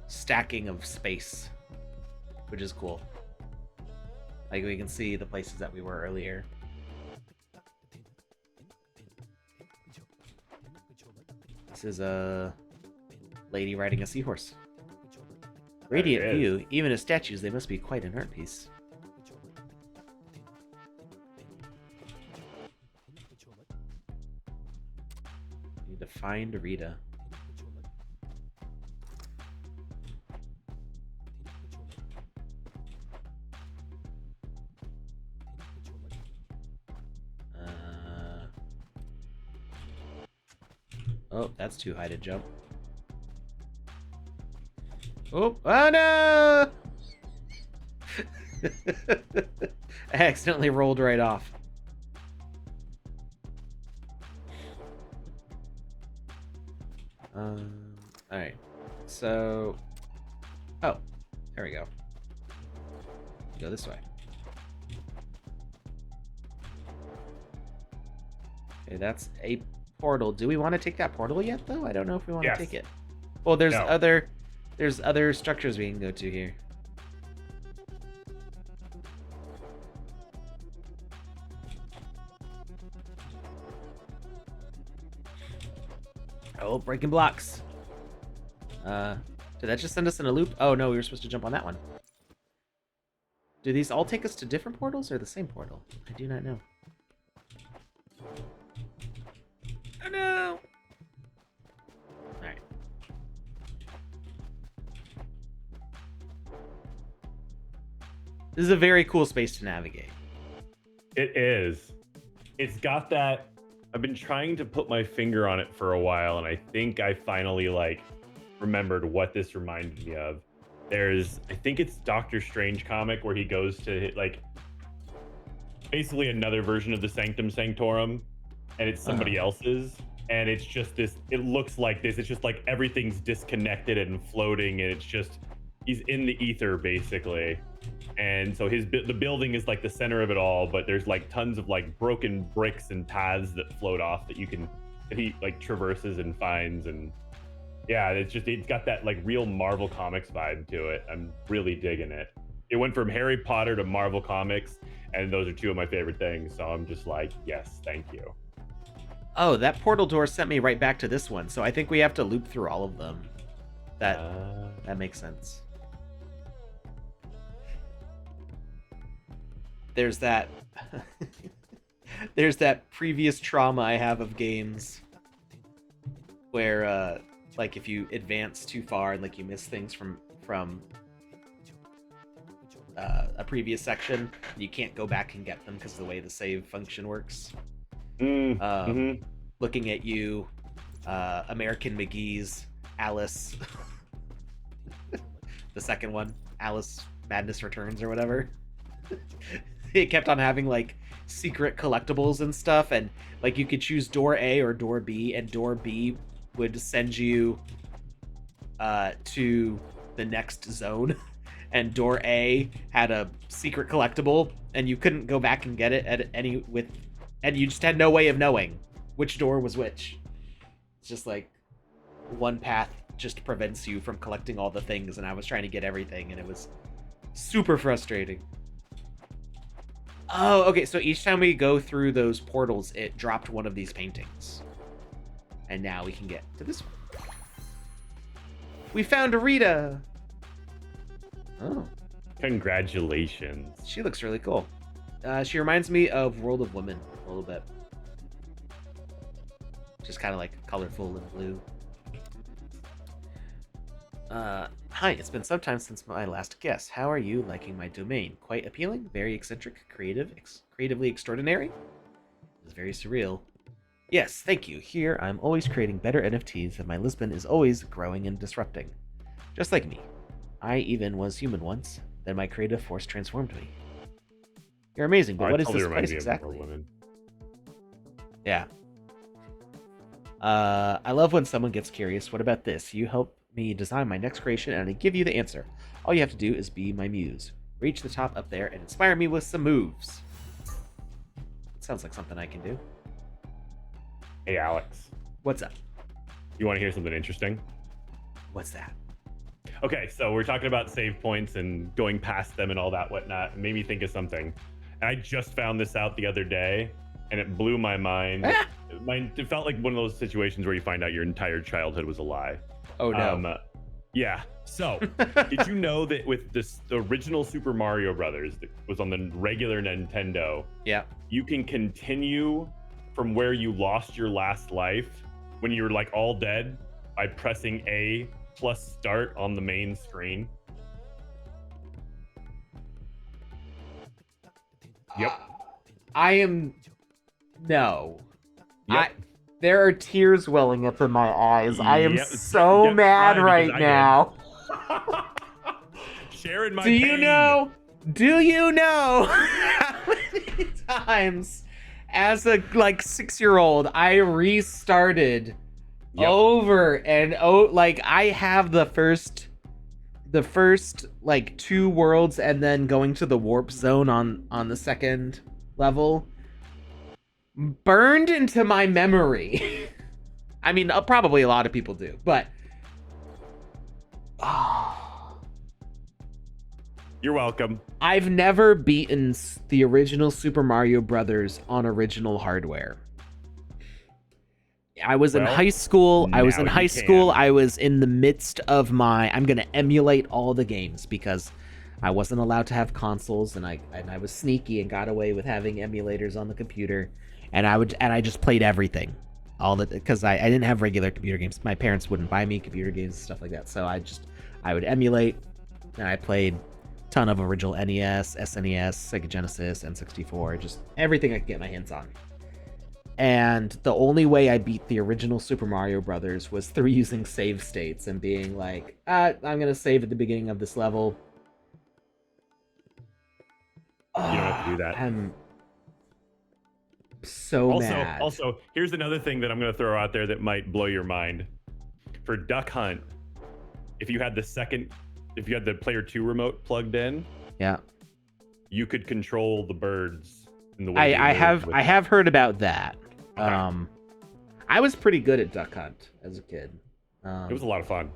stacking of space, which is cool. Like, we can see the places that we were earlier. This is a lady riding a seahorse. Radiant view. Even as statues, they must be quite an art piece. Need to find Rita. Oh, that's too high to jump. Oh, oh no! I accidentally rolled right off. Alright. So... Oh, there we go. Go this way. Okay, that's a portal. Do we want to take that portal yet, though? I don't know if we want to take it. Well, there's other structures we can go to here. Oh, breaking blocks. Did that just send us in a loop? Oh no, we were supposed to jump on that one. Do these all take us to different portals or the same portal? I do not know. Oh no! Alright. This is a very cool space to navigate. It is. It's got that. I've been trying to put my finger on it for a while, and I think I finally like remembered what this reminded me of. I think it's Doctor Strange comic where he goes to like basically another version of the Sanctum Sanctorum, and it's somebody else's, and it's just this. It looks like this. It's just like everything's disconnected and floating, and it's just he's in the ether basically. And so the building is like the center of it all, but there's like tons of like broken bricks and paths that float off that he like traverses and finds. And yeah, it's got that like real Marvel Comics vibe to it. I'm really digging it. It went from Harry Potter to Marvel Comics, and those are two of my favorite things. So I'm just like, yes, thank you. Oh, that portal door sent me right back to this one. So I think we have to loop through all of them. That makes sense. There's that there's that previous trauma I have of games where like if you advance too far and like you miss things from a previous section, you can't go back and get them because of the way the save function works. Looking at you, American McGee's Alice the second one, Alice Madness Returns or whatever. It kept on having like secret collectibles and stuff, and like you could choose door A or door B, and door B would send you to the next zone, and door A had a secret collectible, and you couldn't go back and get it and you just had no way of knowing which door was which. It's just like one path just prevents you from collecting all the things, and I was trying to get everything, and it was super frustrating. Oh, okay, so each time we go through those portals, it dropped one of these paintings. And now we can get to this one. We found Rita! Oh. Congratulations. She looks really cool. She reminds me of World of Women a little bit. Just kind of like colorful and blue. Hi, it's been some time since my last guess. How are you liking my domain? Quite appealing, very eccentric, creatively extraordinary. It's very surreal. Yes, thank you. Here, I'm always creating better NFTs, and my Lisbon is always growing and disrupting. Just like me. I even was human once, then my creative force transformed me. You're amazing, but what is this place exactly? Yeah. I love when someone gets curious. What about this? You help me design my next creation, and I give you the answer. All you have to do is be my muse. Reach the top up there and inspire me with some moves. Sounds like something I can do. Hey, Alex. What's up? You want to hear something interesting? What's that? Okay, so we're talking about save points and going past them and all that whatnot. It made me think of something. And I just found this out the other day, and it blew my mind. It felt like one of those situations where you find out your entire childhood was a lie. Oh, no. Yeah. So, did you know that with the original Super Mario Brothers that was on the regular Nintendo, yeah, you can continue from where you lost your last life when you were like all dead by pressing A plus start on the main screen? Yep. No. Yep. There are tears welling up in my eyes. I am so mad right now. Sharing my pain. Do you know how many times as a 6-year-old I restarted over and I have the first 2 worlds and then going to the warp zone on the second level burned into my memory. I mean, probably a lot of people do, but you're welcome. I've never beaten the original Super Mario Brothers on original hardware. I was in high school. I was in the midst of I'm going to emulate all the games because I wasn't allowed to have consoles, and I was sneaky and got away with having emulators on the computer, and I just played everything, all that, because I didn't have regular computer games. My parents wouldn't buy me computer games and stuff like that, so I would emulate, and I played a ton of original NES, SNES, Sega Genesis, N64, just everything I could get my hands on. And the only way I beat the original Super Mario Brothers was through using save states and being like, I'm gonna save at the beginning of this level. You don't have to do that. I'm so mad. Also, here's another thing that I'm going to throw out there that might blow your mind. For Duck Hunt, if you had the player 2 remote plugged in, yeah, you could control the birds in the way I have heard about that. Okay. I was pretty good at Duck Hunt as a kid. It was a lot of fun.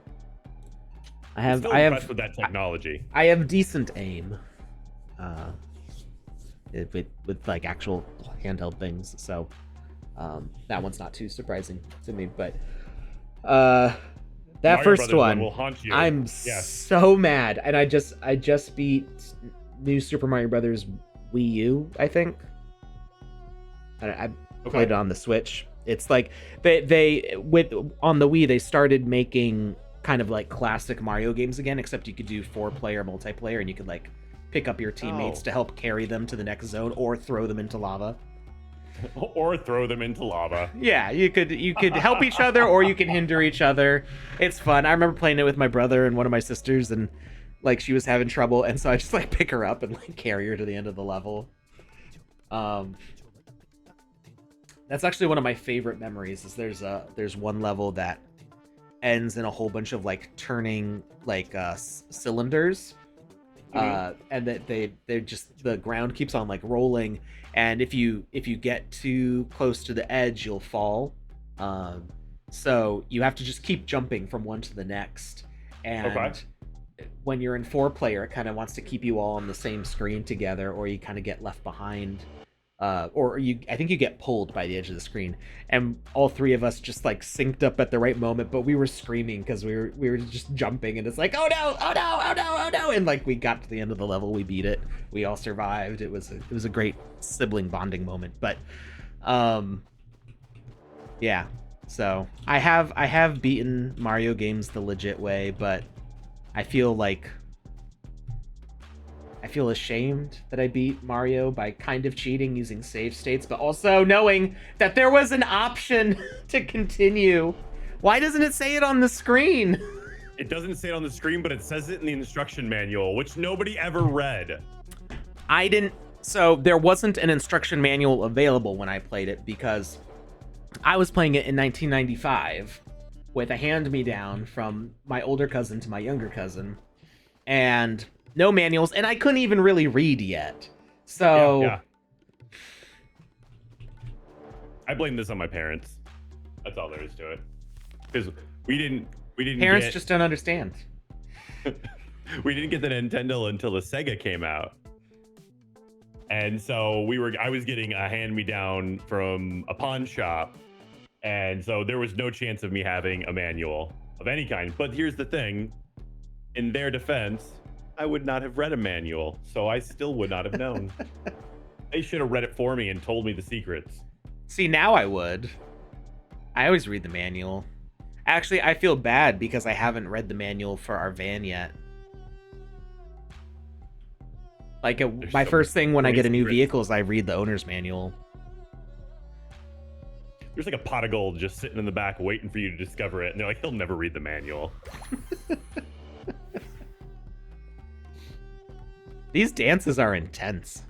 I'm still impressed with that technology. I have decent aim. With like actual handheld things, so that one's not too surprising to me. But that Mario first Brothers one will haunt you. I'm so mad, and I just beat New Super Mario Brothers Wii U, I think. I played it on the Switch. It's like they on the Wii they started making kind of like classic Mario games again, except you could do 4-player multiplayer, and you could like pick up your teammates to help carry them to the next zone or throw them into lava. Yeah, you could help each other, or you can hinder each other. It's fun. I remember playing it with my brother and one of my sisters, and like she was having trouble, and so I just like pick her up and like carry her to the end of the level. That's actually one of my favorite memories. Is there's one level that ends in a whole bunch of like turning like cylinders. And that they're just, the ground keeps on like rolling, and if you get too close to the edge, you'll fall. So you have to just keep jumping from one to the next. And when you're in 4-player, it kind of wants to keep you all on the same screen together, or you kind of get left behind. I think you get pulled by the edge of the screen, and all three of us just like synced up at the right moment, but we were screaming because we were just jumping, and it's like, oh no, oh no, oh no, oh no, and like we got to the end of the level, we beat it, we all survived. It was a great sibling bonding moment. But yeah, so I have beaten Mario games the legit way, but I feel ashamed that I beat Mario by kind of cheating using save states, but also knowing that there was an option to continue. Why doesn't it say it on the screen? It doesn't say it on the screen, but it says it in the instruction manual, which nobody ever read. So there wasn't an instruction manual available when I played it, because I was playing it in 1995 with a hand-me-down from my older cousin to my younger cousin, and no manuals, and I couldn't even really read yet. So yeah. I blame this on my parents. That's all there is to it. Because we didn't parents just don't understand. We didn't get the Nintendo until the Sega came out. And so I was getting a hand-me-down from a pawn shop. And so there was no chance of me having a manual of any kind. But here's the thing. In their defense, I would not have read a manual, so I still would not have known. They should have read it for me and told me the secrets. See, now I would. I always read the manual. Actually, I feel bad because I haven't read the manual for our van yet. Like, my first thing when I get a new vehicle is I read the owner's manual. There's like a pot of gold just sitting in the back waiting for you to discover it, and they're like, he'll never read the manual. These dances are intense.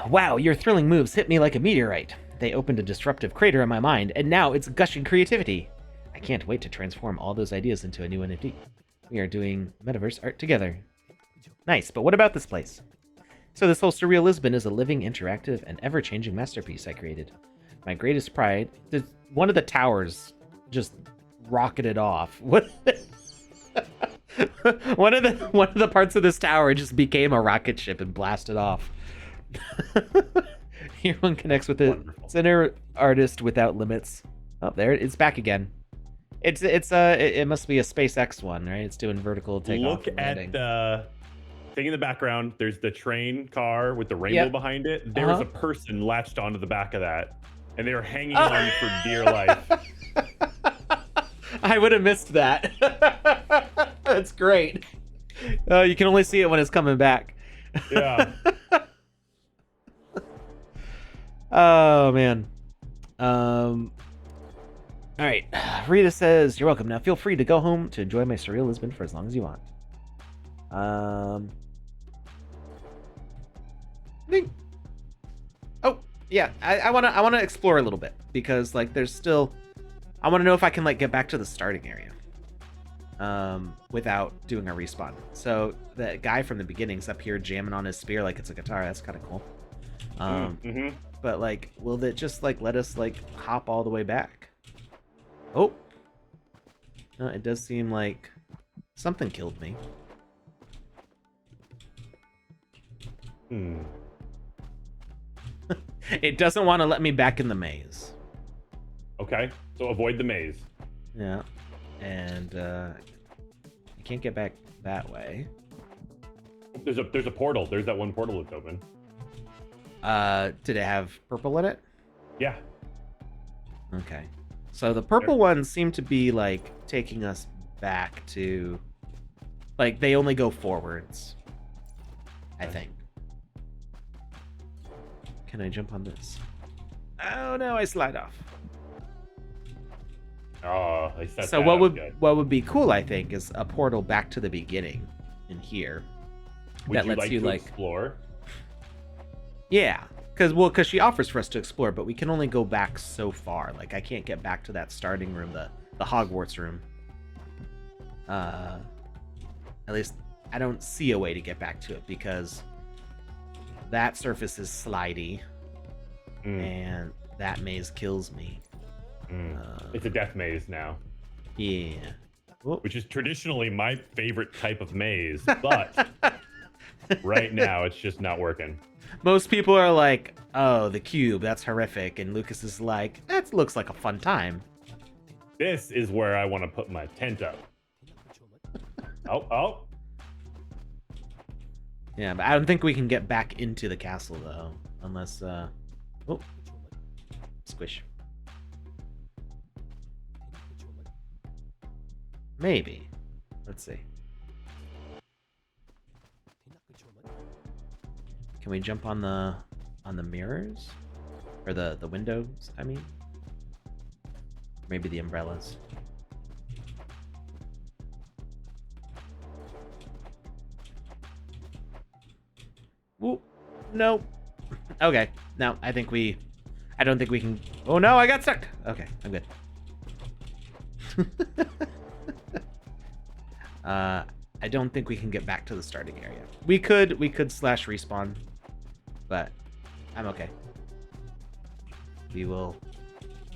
Wow, your thrilling moves hit me like a meteorite. They opened a disruptive crater in my mind, and now it's gushing creativity. I can't wait to transform all those ideas into a new NFT. We are doing Metaverse art together. Nice, but what about this place? So this whole surreal Lisbon is a living, interactive, and ever-changing masterpiece I created. My greatest pride... One of the towers just rocketed off. What? one of the parts of this tower just became a rocket ship and blasted off. Here one connects with it. It's an artist without limits. Oh, there it's back again. It must be a SpaceX one, right? It's doing vertical takeoff Look and at landing. the thing in the background. There's the train car with the rainbow Yep. behind it. There is a person latched onto the back of that, and they are hanging on for dear life. I would have missed that. That's great. You can only see it when it's coming back. Yeah. Oh man. All right. Rita says, "You're welcome. Now feel free to go home to enjoy my surreal Lisbon for as long as you want." I think. Oh yeah, I wanna explore a little bit because like there's still. I want to know if I can like get back to the starting area. Without doing a respawn. So the guy from the beginning's up here jamming on his spear like it's a guitar. That's kind of cool. But like, will it just like let us like hop all the way back? Oh, no, it does seem like something killed me. It doesn't want to let me back in the maze. Okay, so avoid the maze. Yeah, and I can't get back that way. There's a portal. There's that one portal that's open. Did it have purple in it? Yeah. Okay. So the purple ones seem to be like taking us back to, like they only go forwards. I think. Can I jump on this? Oh no, I slide off. Oh, they set So that what up would good. what would be cool, I think, is a portal back to the beginning in here. Would that you lets like you to like explore? Yeah, because she offers for us to explore, but we can only go back so far. Like I can't get back to that starting room, the Hogwarts room. At least I don't see a way to get back to it because that surface is slidey, and that maze kills me. It's a death maze now. Yeah. Whoop. Which is traditionally my favorite type of maze, but right now it's just not working. Most people are like, "Oh, the cube, that's horrific," and Lucas is like, "That looks like a fun time." This is where I want to put my tent up. Oh. Yeah, but I don't think we can get back into the castle though, unless oh, squish. Maybe. Let's see. Can we jump on the mirrors? Or the windows, I mean? Maybe the umbrellas. Whoop. Nope. Okay. No, I don't think we can. Oh no, I got stuck. Okay, I'm good. I don't think we can get back to the starting area. We could slash respawn, but I'm okay. We will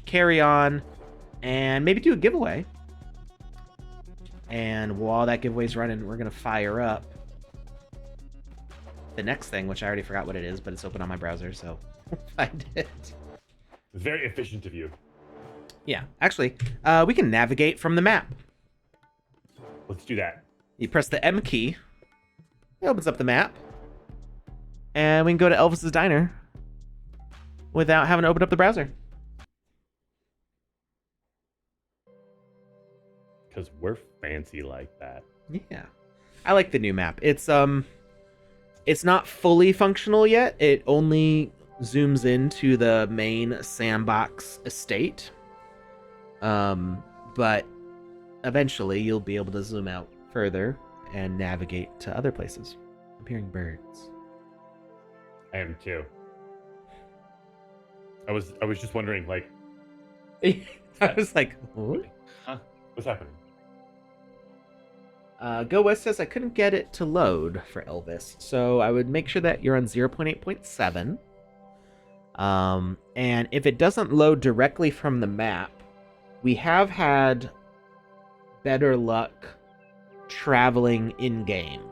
carry on and maybe do a giveaway. And while that giveaway's running, we're gonna fire up the next thing, which I already forgot what it is, but it's open on my browser, so we'll find it. Very efficient of you. Yeah, actually, we can navigate from the map. Let's do that. You press the M key, it opens up the map, and we can go to Elvis's Diner without having to open up the browser. Because we're fancy like that. Yeah, I like the new map. It's not fully functional yet. It only zooms into the main Sandbox estate. But eventually you'll be able to zoom out further and navigate to other places. I'm hearing birds. I am too. I was just wondering, like, I was like, what? huh? What's happening? Go West says I couldn't get it to load for Elvis, so I would make sure that you're on 0.8.7. And if it doesn't load directly from the map, we have had better luck traveling in game.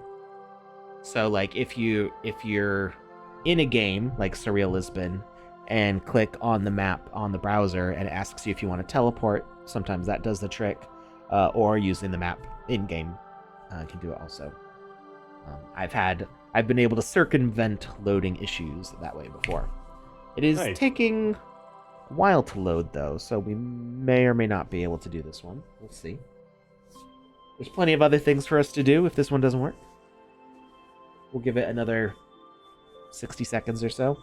So like if you're in a game like Surreal Lisbon and click on the map on the browser, and it asks you if you want to teleport. Sometimes that does the trick, or using the map in game can do it also. I've been able to circumvent loading issues that way before. It is Nice. taking a while to load though, so we may or may not be able to do this one. We'll see. There's plenty of other things for us to do if this one doesn't work. We'll give it another 60 seconds or so.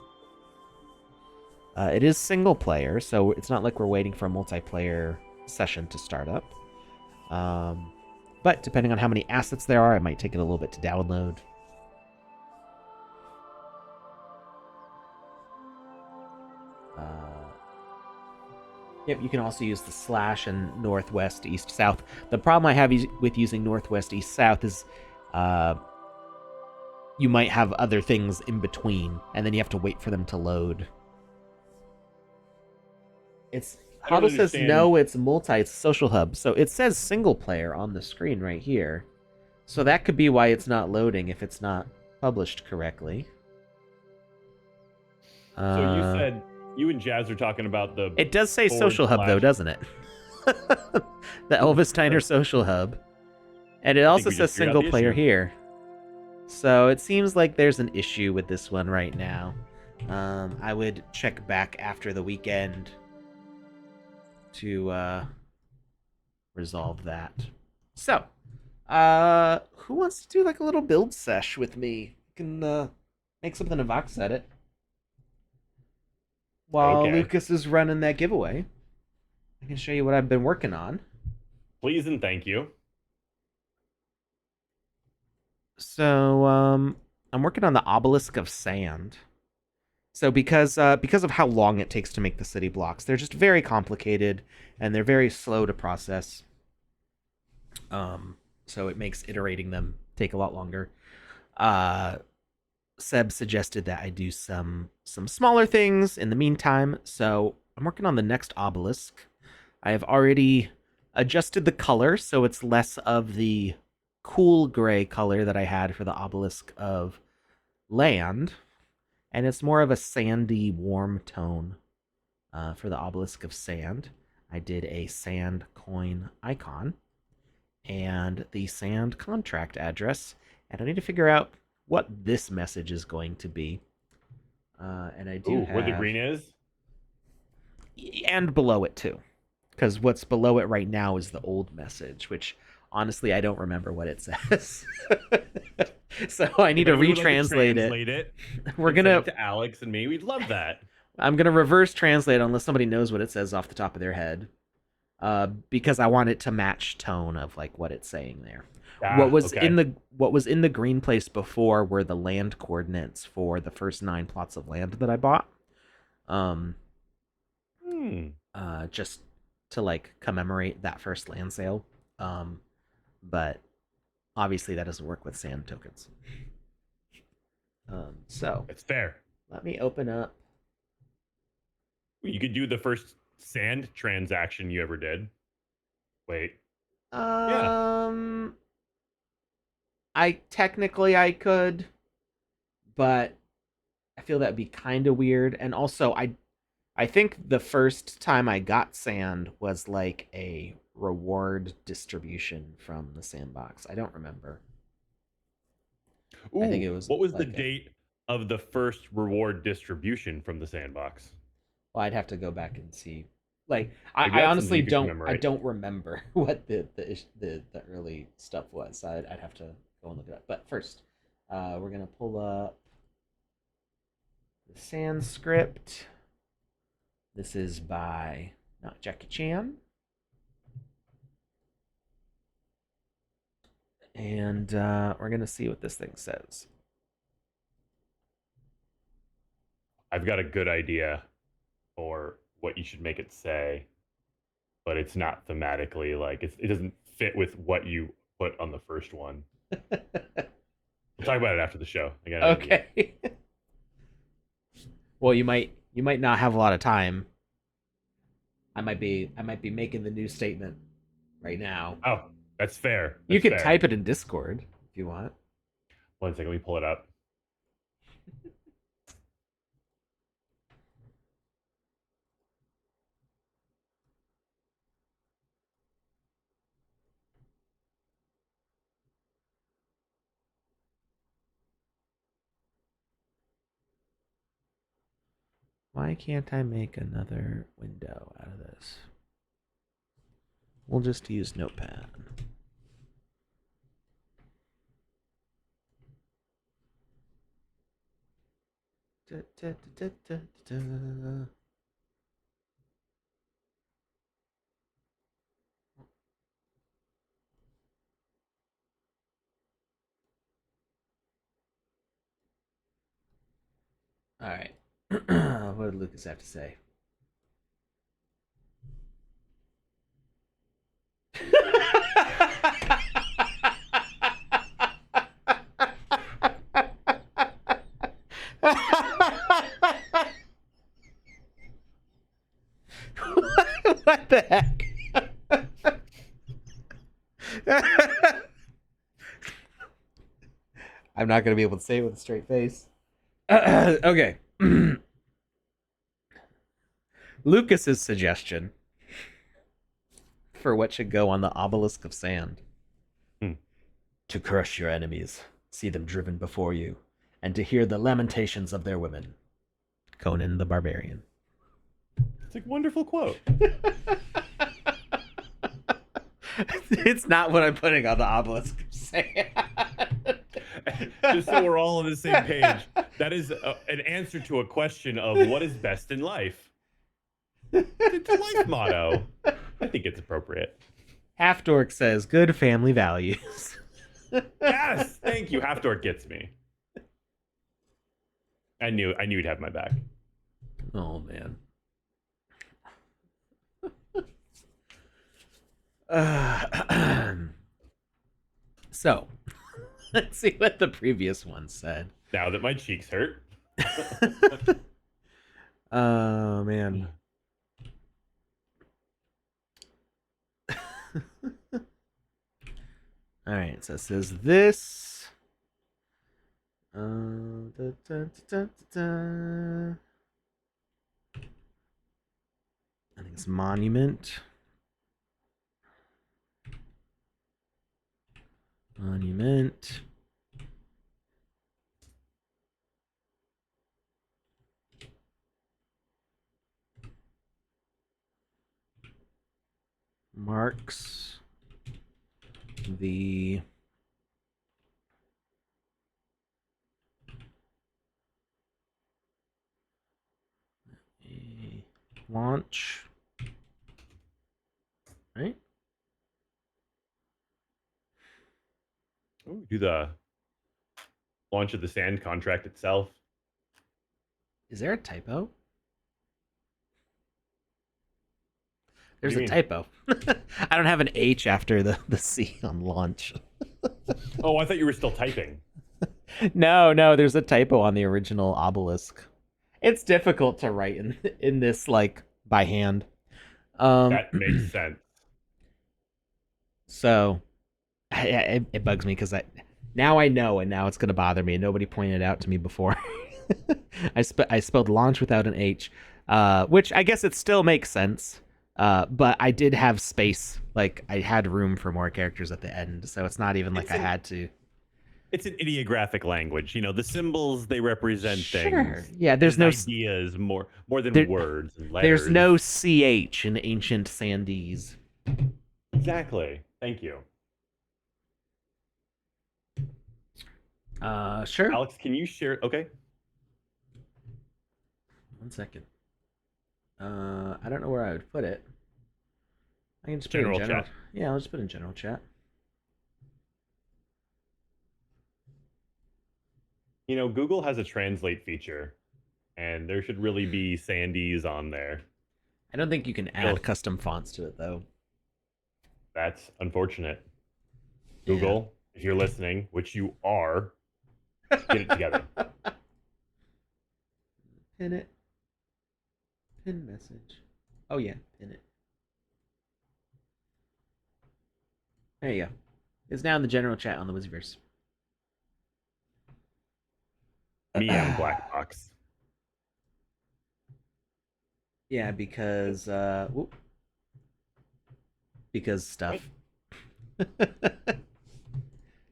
It is single player, so it's not like we're waiting for a multiplayer session to start up. But depending on how many assets there are, it might take it a little bit to download. Yep, you can also use the slash and northwest, east, south. The problem I have with using northwest, east, south is you might have other things in between, and then you have to wait for them to load. Huddle says no, it's multi, it's social hub. So it says single player on the screen right here. So that could be why it's not loading if it's not published correctly. So you said you and Jazz are talking about the... It does say social hub though, doesn't it? The Elvis Steiner social hub. And it also says single player here. So it seems like there's an issue with this one right now. I would check back after the weekend to resolve that. So, who wants to do like a little build sesh with me? You can make something to Vox Edit while Lucas is running that giveaway. I can show you what I've been working on. Please and thank you. So, I'm working on the obelisk of sand. So because of how long it takes to make the city blocks, they're just very complicated and they're very slow to process. So it makes iterating them take a lot longer. Seb suggested that I do some smaller things in the meantime, so I'm working on the next obelisk. I have already adjusted the color so it's less of the cool gray color that I had for the obelisk of land. And it's more of a sandy, warm tone for the obelisk of sand. I did a sand coin icon and the sand contract address. And I need to figure out what this message is going to be. And I do have... where the green is? And below it, too. Because what's below it right now is the old message, which... honestly, I don't remember what it says. So I need to retranslate it. We're going to Alex and me. We'd love that. I'm going to reverse translate unless somebody knows what it says off the top of their head. Because I want it to match tone of like what it's saying there. What was in the green place before were the land coordinates for the first 9 plots of land that I bought. Just to like commemorate that first land sale. But obviously that doesn't work with sand tokens. So it's fair. Let me open up. You could do the first sand transaction you ever did. Wait. I could, but I feel that'd be kind of weird. And also I think the first time I got sand was like a reward distribution from the sandbox. I don't remember. Ooh, I think it was. What was like the date of the first reward distribution from the sandbox? Well, I'd have to go back and see. Like, I honestly don't. I don't remember what the early stuff was. I'd have to go and look it up. But first, we're gonna pull up the sand script. This is by not Jackie Chan. And we're going to see what this thing says. I've got a good idea for what you should make it say, but it's not thematically, like, it doesn't fit with what you put on the first one. We'll talk about it after the show. I got an idea. Well, you might not have a lot of time. I might be making the new statement right now. Oh, that's fair. You could type it in Discord if you want. 1 second, let me pull it up. Why can't I make another window out of this? We'll just use Notepad. Da, da, da, da, da, da. All right. What did Lucas have to say? What the heck? I'm not going to be able to say it with a straight face. Okay. Lucas's suggestion for what should go on the obelisk of sand. To crush your enemies, see them driven before you, and to hear the lamentations of their women. Conan the Barbarian. It's a wonderful quote. It's not what I'm putting on the obelisk of sand. Just so we're all on the same page, that is an answer to a question of what is best in life. It's a life motto. I think it's appropriate. Half Dork says, good family values. Yes, thank you. Half Dork gets me. I knew he'd have my back. Oh, man. So, let's see what the previous one said. Now that my cheeks hurt. Oh, man. All right, so it says this. Da, da, da, da, da. I think it's monument. Monument. Marks the launch, right? Ooh, do the launch of the sand contract itself. Is there a typo? There's a mean? typo. I don't have an H after the C on launch. Oh, I thought you were still typing. No, there's a typo on the original obelisk. It's difficult to write in this like by hand. That makes sense. So it bugs me because now I know, and now it's gonna bother me. And nobody pointed it out to me before. I spelled launch without an H, which I guess it still makes sense. But I did have space, like I had room for more characters at the end, so it's not even like I had to. It's an ideographic language. You know, the symbols, they represent things. Yeah, there's no ideas more than words and letters. There's no CH in ancient Sandese. Exactly. Thank you. Sure. Alex, can you share? Okay. 1 second. I don't know where I would put it. I can just General put it in general chat. Yeah, I'll just put it in general chat. You know, Google has a translate feature, and there should really be Sandies on there. I don't think you can add custom fonts to it, though. That's unfortunate. Google, if you're listening, which you are, get it together. Pin it. Pin message. Oh, yeah, pin it. There you go. It's now in the general chat on the Wizverse. Me, I'm black box. Yeah, because stuff.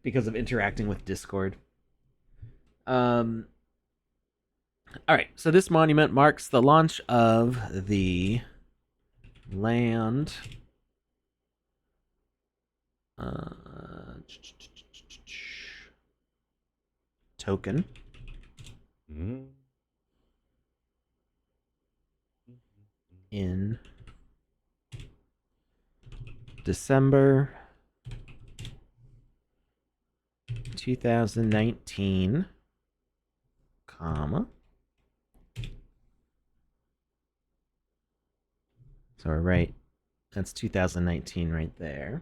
Because of interacting with Discord. All right, so this monument marks the launch of the land token in December 2019, comma. So we're right. That's 2019 right there.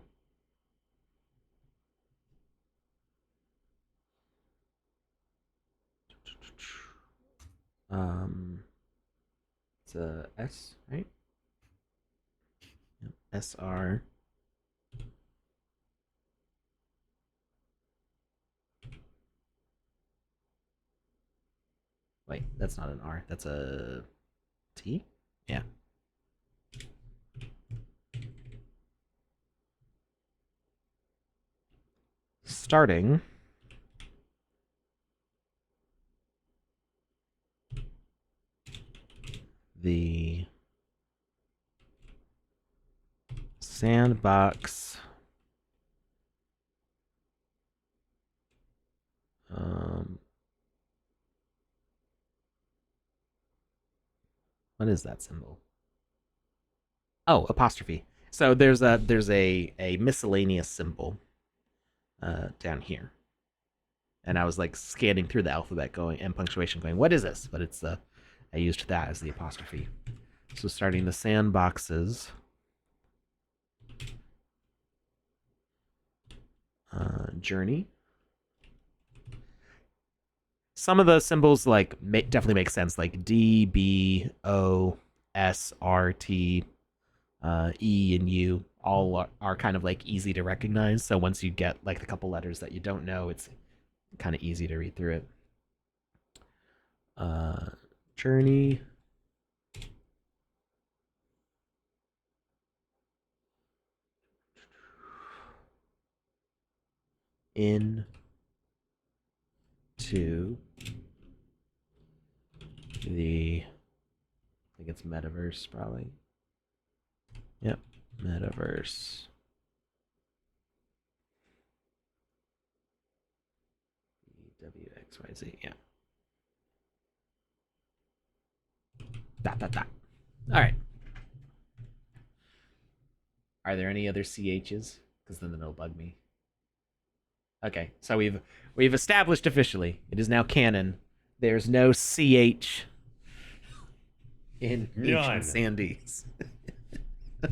It's a S, right? Yep. SR. Wait, that's not an R. That's a T? Yeah. Starting the Sandbox what is that symbol? Oh, apostrophe. So there's a miscellaneous symbol down here, and I was like scanning through the alphabet, going and punctuation, going, "What is this?" But it's the I used that as the apostrophe. So starting the sandboxes journey. Some of the symbols like definitely make sense, like D, B, O, S, R, T, E, and U. All are kind of like easy to recognize. So once you get like the couple letters that you don't know, it's kind of easy to read through it. Journey. In to the I think it's Metaverse probably. Yep, Metaverse. WXYZ, yeah. Dot dot dot. All right. Are there any other CHs? Because then it'll bug me. Okay, so we've established officially it is now canon. There's no CH in ancient None. Sandies. Not You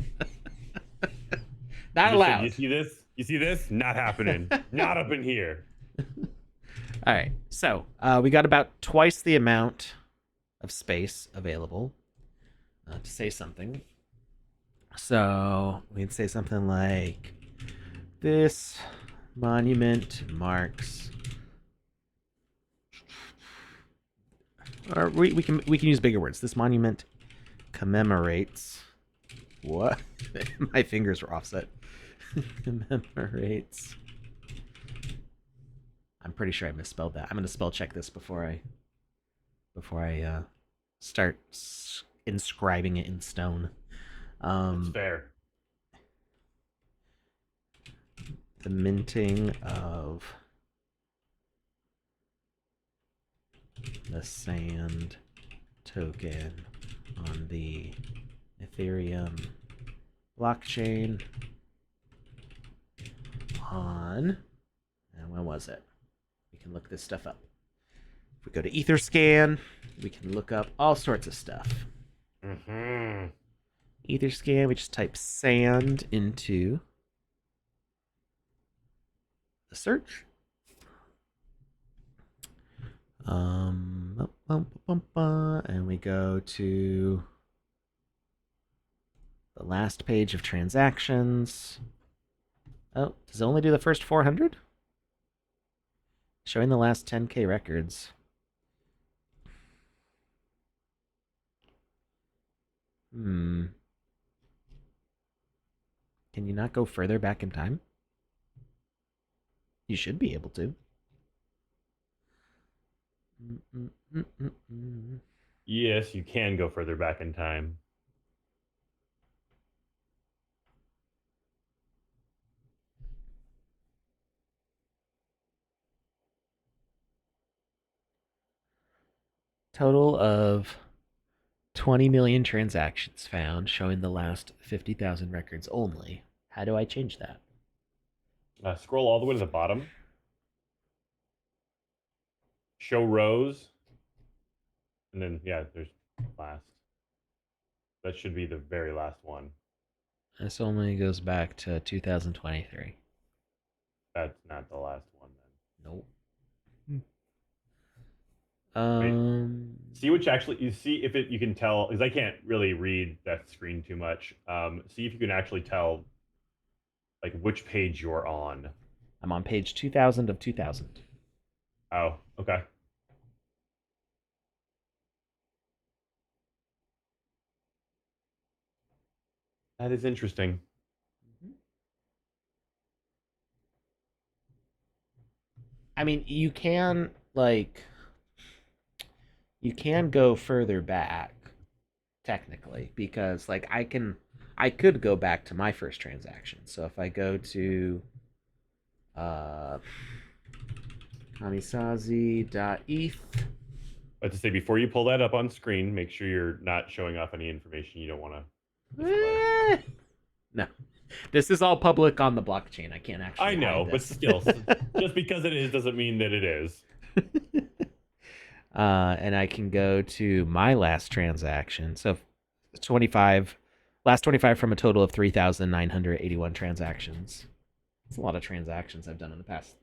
just said, allowed. you see this? You see this? Not happening. Not up in here. All right, so we got about twice the amount of space available to say something. So we can say something like, "This monument marks," or we can use bigger words. "This monument commemorates." What? My fingers were offset. Commemorates. I'm pretty sure I misspelled that. I'm gonna spell check this before I start inscribing it in stone. That's fair. The minting of the sand token on the Ethereum blockchain on, and when was it? We can look this stuff up. If we go to Etherscan, we can look up all sorts of stuff. Etherscan, we just type sand into the search. And we go to the last page of transactions. Oh, does it only do the first 400? Showing the last 10K records. Can you not go further back in time? You should be able to. Yes, you can go further back in time. Total of 20 million transactions found, showing the last 50,000 records only. How do I change that? Scroll all the way to the bottom. Show rows. And then, yeah, there's last. That should be the very last one. This only goes back to 2023. That's not the last one then. Nope. Wait. Um, See which actually you see if it you can tell because I can't really read that screen too much. See if you can actually tell like which page you're on. I'm on page 2000 of 2000. Oh, okay. That is interesting. I mean, you can go further back technically because like I could go back to my first transaction. So if I go to uh KamiSawZe.eth. But to say before you pull that up on screen, make sure you're not showing off any information you don't want to display. No. This is all public on the blockchain. I can't actually I know, hide but this. still, just because it is doesn't mean that it is. And I can go to my last transaction. So 25, last 25 from a total of 3,981 transactions. It's a lot of transactions I've done in the past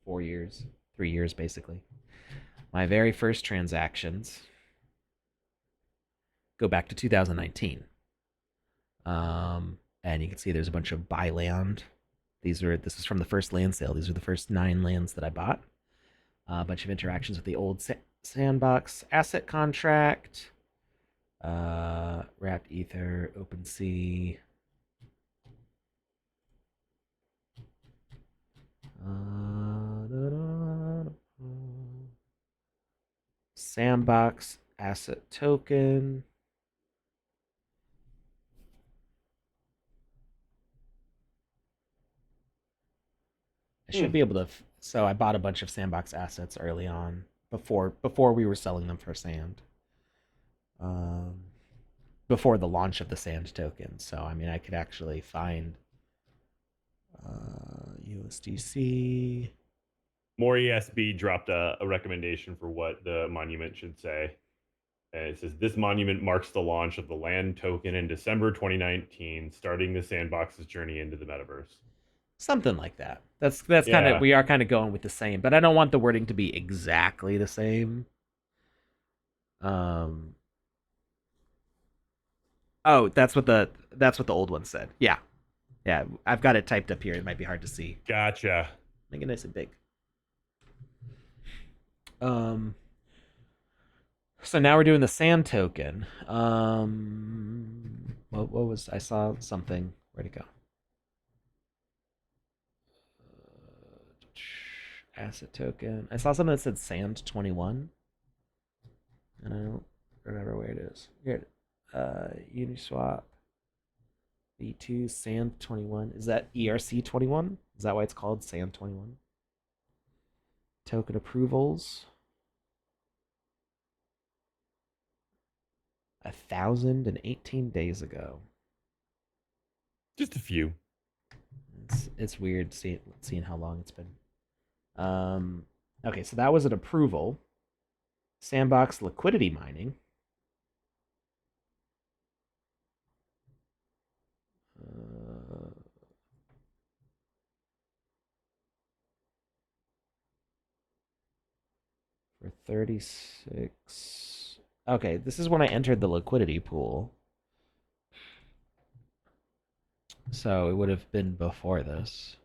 4 years, 3 years basically. My very first transactions go back to 2019. And you can see there's a bunch of buy land. This is from the first land sale. These are the first 9 lands that I bought. A bunch of interactions with the old Sandbox asset contract, Wrapped Ether, OpenSea. Sandbox asset token. I should be able to. So I bought a bunch of Sandbox assets early on before we were selling them for sand. Um, Before the launch of the sand token. So I mean, I could actually find USDC. More ESB dropped a recommendation for what the monument should say. And it says this monument marks the launch of the land token in December 2019, starting the Sandbox's journey into the metaverse. Something like that. That's kind of Yeah. we are kind of going with the same, but I don't want the wording to be exactly the same. Um. Oh, that's what the old one said. Yeah, yeah. I've got it typed up here. It might be hard to see. Gotcha. Make it nice and big. Um. So now we're doing the sand token. What was I saw something? Where'd it go? Asset token. I saw something that said Sand 21, and I don't remember where it is. Here, Uniswap V2 Sand 21. Is that ERC 21? Is that why it's called Sand 21? Token approvals. 1,018 days ago. Just a few. It's weird seeing how long it's been. Okay, so that was an approval. Sandbox liquidity mining. For 36. Okay, this is when I entered the liquidity pool. So it would have been before this.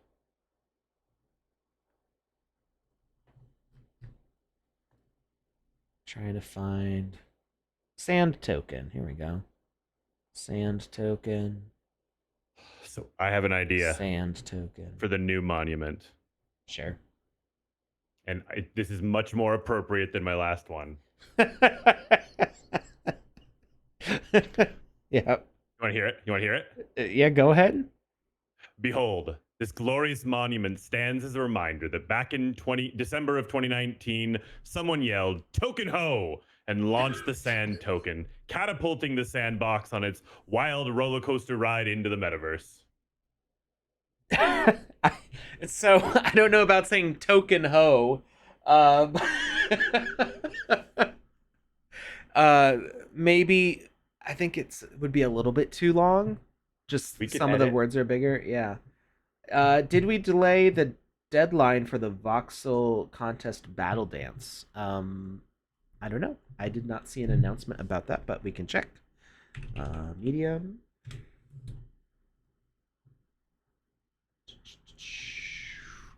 Trying to find sand token. Here we go. Sand token. So I have an idea Sand token. for the new monument. Sure. And this is much more appropriate than my last one. Yeah. You want to hear it? You want to hear it? Yeah, go ahead. Behold, this glorious monument stands as a reminder that back in December of 2019, someone yelled, "Token ho!" and launched the Sand Token, catapulting the Sandbox on its wild roller coaster ride into the metaverse. So I don't know about saying token ho. Um, uh, maybe I think it would be a little bit too long. We Just can some of the edit. words are bigger. Yeah. Did we delay the deadline for the voxel contest battle dance? I don't know. I did not see an announcement about that, but we can check. Medium.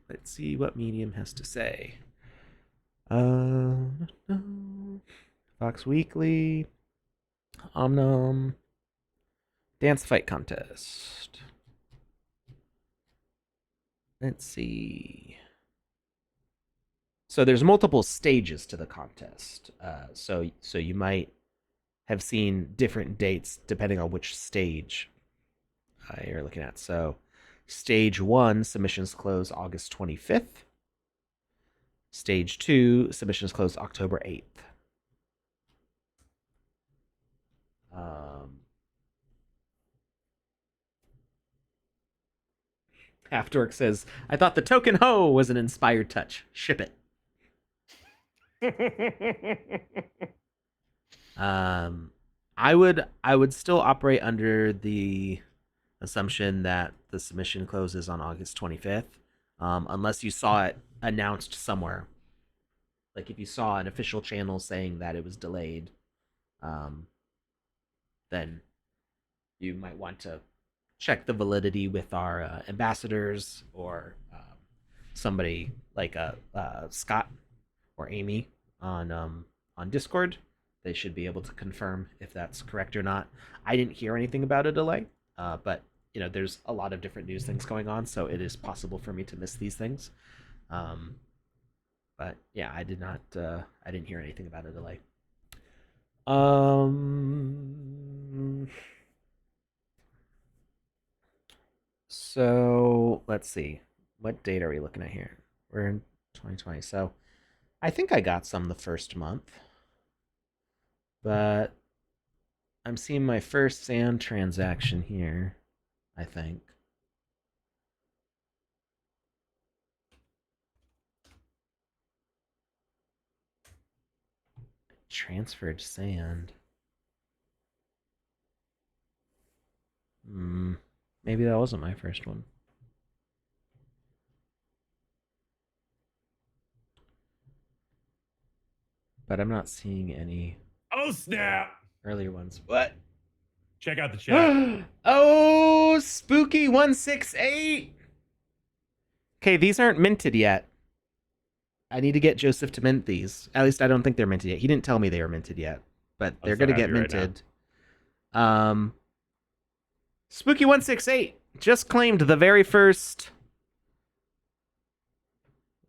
Let's see what Medium has to say. Fox Weekly, Omnom, Dance Fight Contest. Let's see. So there's multiple stages to the contest. So you might have seen different dates depending on which stage you're looking at. So stage 1 submissions close August 25th. Stage 2 submissions close October 8th. Half Dork says, "I thought the token ho was an inspired touch. Ship it." Um, I would still operate under the assumption that the submission closes on August 25th, unless you saw it announced somewhere. Like if you saw an official channel saying that it was delayed, um, then you might want to check the validity with our ambassadors or somebody like Scott or Amy on Discord. They should be able to confirm if that's correct or not. I didn't hear anything about a delay, but there's a lot of different news things going on, so it is possible for me to miss these things. But yeah, I did not. I didn't hear anything about a delay. So let's see. What date are we looking at here? We're in 2020. So I think I got some the first month, but I'm seeing my first sand transaction here, I think. Transferred sand. Maybe that wasn't my first one. But I'm not seeing any Oh, snap! earlier ones. What? Check out the chat. Oh, Spooky 168. Okay, these aren't minted yet. I need to get Joseph to mint these. At least I don't think they're minted yet. He didn't tell me they were minted yet, but they're so going to get happy right minted. Spooky 168 just claimed the very first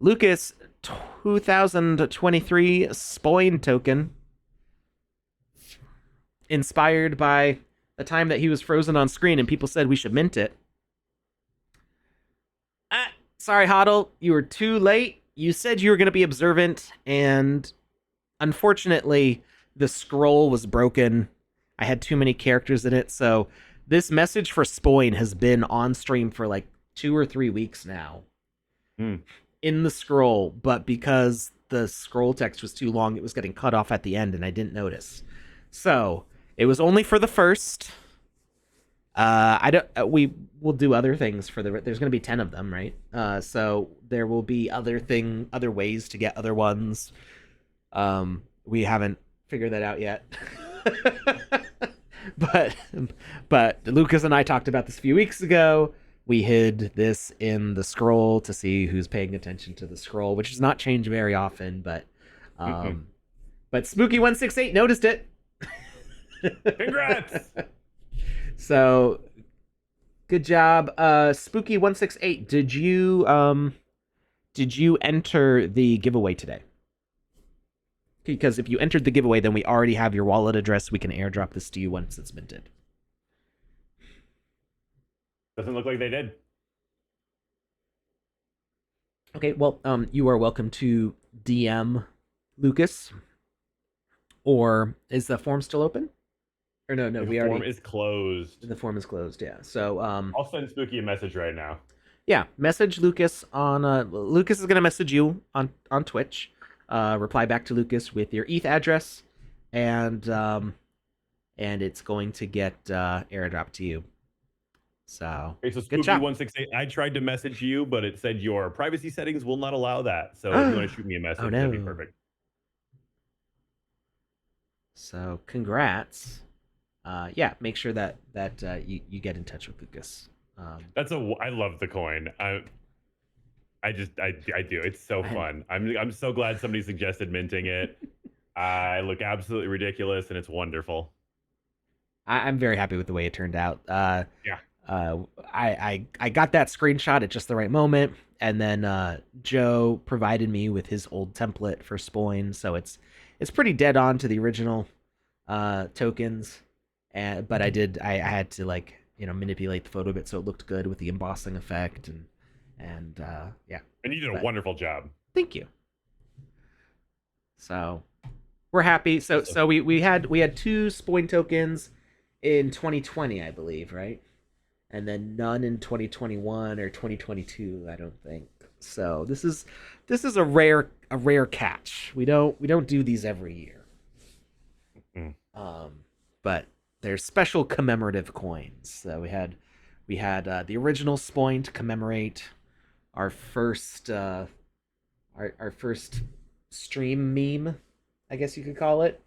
Lucas 2023 Spoin token, inspired by the time that he was frozen on screen and people said we should mint it. Sorry, Hodl, you were too late. You said you were going to be observant, and unfortunately, the scroll was broken. I had too many characters in it, so this message for Spoin has been on stream for like 2 or 3 weeks now. In the scroll, but because the scroll text was too long, it was getting cut off at the end, and I didn't notice. So it was only for the first. I don't. We will do other things for the. There's going to be 10 of them, right? So there will be other ways to get other ones. We haven't figured that out yet. but Lucas and I talked about this a few weeks ago. We hid this in the scroll to see who's paying attention to the scroll, which does not change very often, but Spooky 168 noticed it. Congrats! So good job. Spooky 168, did you Did you enter the giveaway today? Because if you entered the giveaway, then we already have your wallet address. We can airdrop this to you once it's minted. Doesn't look like they did. Okay, well, you are welcome to DM Lucas. Or is the form still open? Or no, The we form already is closed. the form is closed. Yeah. So I'll send Spooky a message right now. yeah, message Lucas on Lucas is gonna message you on Twitch. Reply back to Lucas with your ETH address, and it's going to get airdropped to you. So Okay, so good job. Spooky168, I tried to message you, but it said your privacy settings will not allow that. So if you want to shoot me a message, Oh, that'd be no. perfect. So congrats. Yeah, make sure that you get in touch with Lucas. I love the coin. I do. It's so fun. I'm so glad somebody suggested minting it. I look absolutely ridiculous, and it's wonderful. I'm very happy with the way it turned out. Yeah. I got that screenshot at just the right moment, and then Joe provided me with his old template for Spoin, so it's pretty dead on to the original tokens. But I had to like manipulate the photo a bit so it looked good with the embossing effect and yeah. And you did a wonderful job. Thank you. So we're happy. So we had 2 Spoin tokens in 2020, I believe, right? And then none in 2021 or 2022, I don't think. So this is a rare catch. We don't do these every year. But there's special commemorative coins. So we had the original Spoin to commemorate our first our first stream meme, I guess you could call it,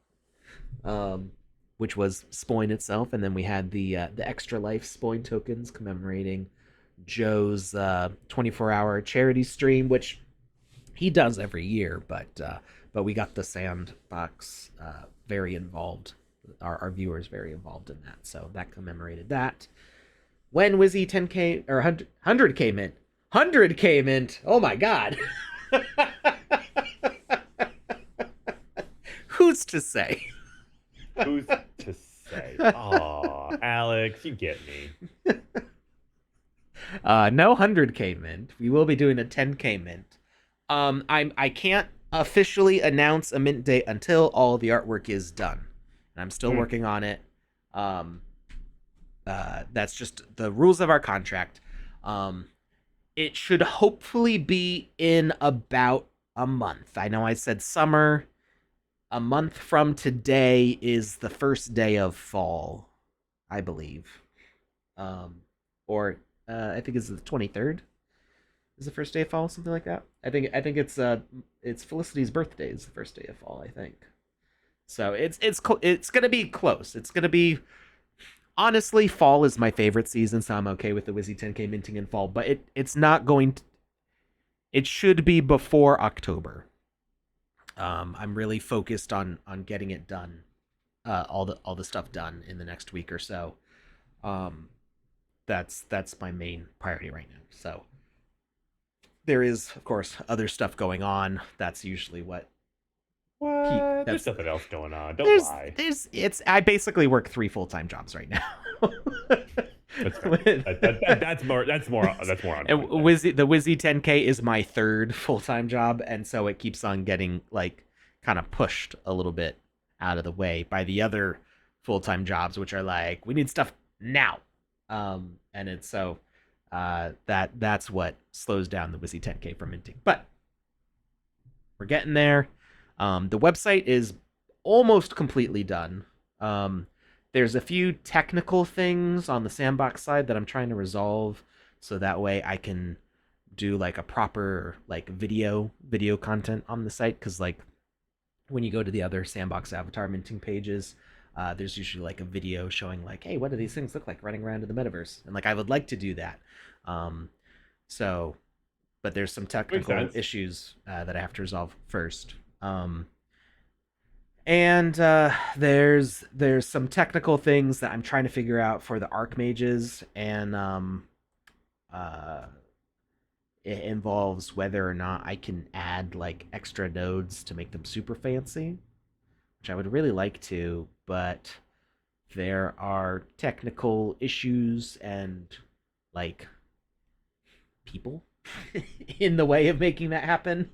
which was Spoin itself, and then we had the extra life Spoin tokens commemorating Joe's 24-hour charity stream, which he does every year, but we got the Sandbox very involved. Our viewers very involved in that, so that commemorated that. When Wizzy 10k or 100k mint, 100k mint. Oh my god. Who's to say? Who's to say? Oh, Alex, you get me. No 100k mint. We will be doing a 10k mint. I can't officially announce a mint date until all the artwork is done, and I'm still working on it. That's just the rules of our contract. It should hopefully be in about a month. I know I said summer. A month from today is the first day of fall, I believe. Or I think it's the 23rd. Is the first day of fall, something like that. I think it's Felicity's birthday is the first day of fall, I think. So it's gonna be close. It's gonna be, honestly, fall is my favorite season, so I'm okay with the Wizzy 10k minting in fall. But it's not going to. It should be before October. I'm really focused on getting it done, all the stuff done in the next week or so. That's my main priority right now. So there is, of course, other stuff going on. That's usually what. There's something else going on. Don't lie. I basically work 3 full-time jobs right now. That's more on. The Wizzy 10k is my 3rd full-time job, and so it keeps on getting like kind of pushed a little bit out of the way by the other full-time jobs, which are like, we need stuff now. And it's so that's what slows down the Wizzy 10k from minting. But we're getting there. The website is almost completely done. There's a few technical things on the Sandbox side that I'm trying to resolve, so that way I can do like a proper like video content on the site. Because like when you go to the other Sandbox avatar minting pages, there's usually like a video showing like, hey, what do these things look like running around in the metaverse? And like I would like to do that. But there's some technical issues that I have to resolve first. And there's some technical things that I'm trying to figure out for the archmages, and it involves whether or not I can add like extra nodes to make them super fancy, which I would really like to, but there are technical issues and like people in the way of making that happen.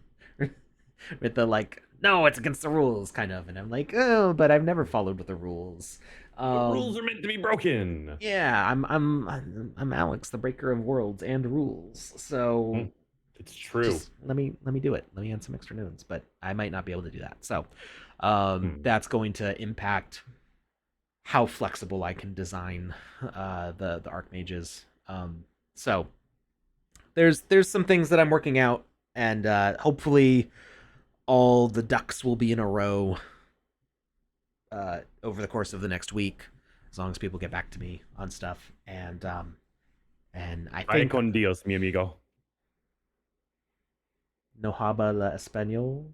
With the like, no, it's against the rules kind of, and I'm like, oh, but I've never followed with the rules. The rules are meant to be broken. Yeah, I'm Alex, the breaker of worlds and rules. So It's true. just let me do it. Let me add some extra nodes, but I might not be able to do that. So that's going to impact how flexible I can design the archmages. So there's some things that I'm working out, and hopefully all the ducks will be in a row over the course of the next week, as long as people get back to me on stuff. And I Ay think con Dios, mi amigo. no habla la español.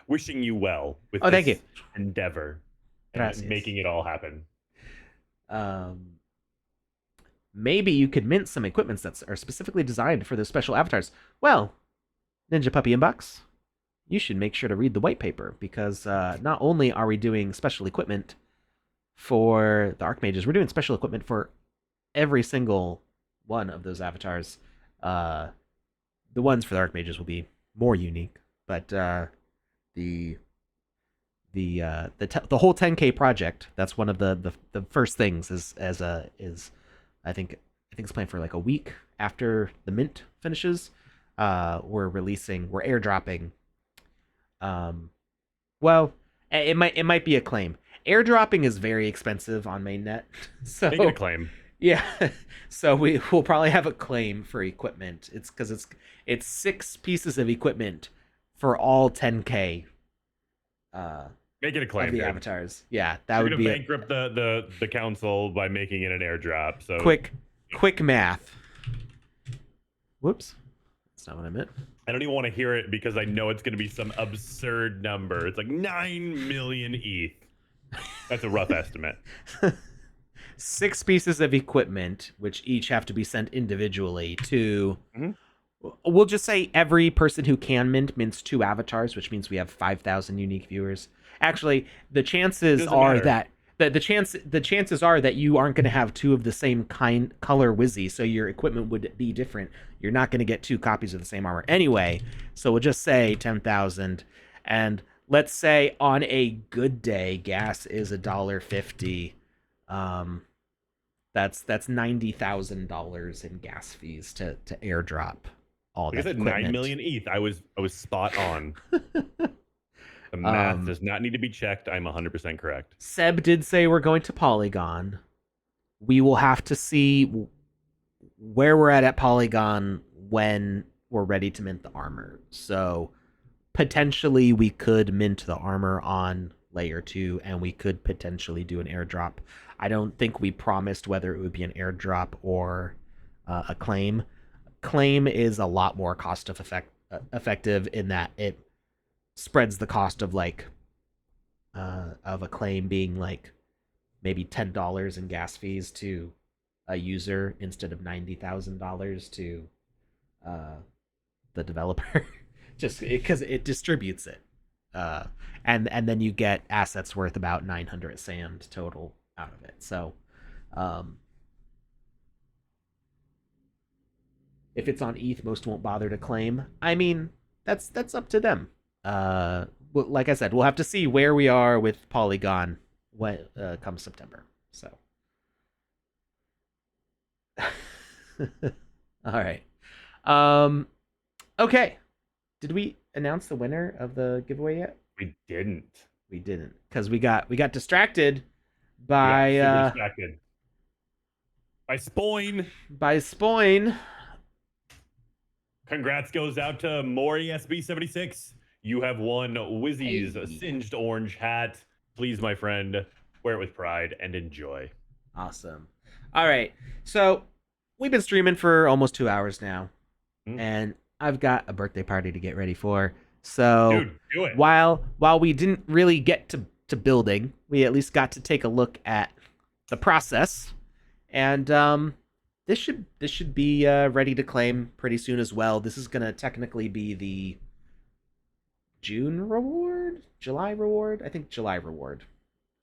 Wishing you well with Oh, this thank you. endeavor Gracias. and making it all happen. Maybe you could mint some equipments that are specifically designed for those special avatars. Well, Ninja Puppy Inbox, you should make sure to read the white paper, because not only are we doing special equipment for the Archmages, we're doing special equipment for every single one of those avatars. The ones for the Archmages will be more unique, but the whole 10K project, that's one of the first things is I think it's planned for like a week after the mint finishes. We're airdropping. Well, it might be a claim. Airdropping is very expensive on mainnet, so Make it a claim. yeah. So we will probably have a claim for equipment. It's because it's 6 pieces of equipment for all 10K. Make it a claim. Of the dude. avatars. Yeah, that You're would be bankrupt the council by making it an airdrop. So quick math. Whoops, that's not what I meant. I don't even want to hear it because I know it's going to be some absurd number. It's like 9 million ETH. That's a rough estimate. 6 pieces of equipment, which each have to be sent individually to. Mm-hmm. We'll just say every person who can mints 2 avatars, which means we have 5,000 unique viewers. Actually, the chances are that the chances are that you aren't going to have 2 of the same color Wizzy, so your equipment would be different. You're not going to get 2 copies of the same armor anyway. So we'll just say 10,000, and let's say on a good day, gas is $1.50. That's $90,000 in gas fees to airdrop all that equipment. 9 million ETH. I was spot on. The math does not need to be checked. I'm 100% correct. Seb did say we're going to Polygon. We will have to see where we're at Polygon when we're ready to mint the armor. So potentially we could mint the armor on layer 2, and we could potentially do an airdrop. I don't think we promised whether it would be an airdrop or a claim. Claim is a lot more cost effective in that it spreads the cost of like of a claim being like maybe $10 in gas fees to a user instead of $90,000 to the developer, just because it distributes it, and then you get assets worth about 900 sand total out of it. So if it's on ETH, most won't bother to claim. I mean, that's up to them. Like I said, we'll have to see where we are with Polygon when comes September. So, all right. Okay. Did we announce the winner of the giveaway yet? We didn't. We didn't, because we got distracted by distracted. By Spoin. By Spoin. Congrats goes out to Mori SB76. You have won Wizzy's singed orange hat. Please, my friend, wear it with pride and enjoy. Awesome. All right. So we've been streaming for almost 2 hours now, and I've got a birthday party to get ready for. So dude, do it. While we didn't really get to building, we at least got to take a look at the process. And this should be ready to claim pretty soon as well. This is gonna technically be the June reward, July reward. I think July reward.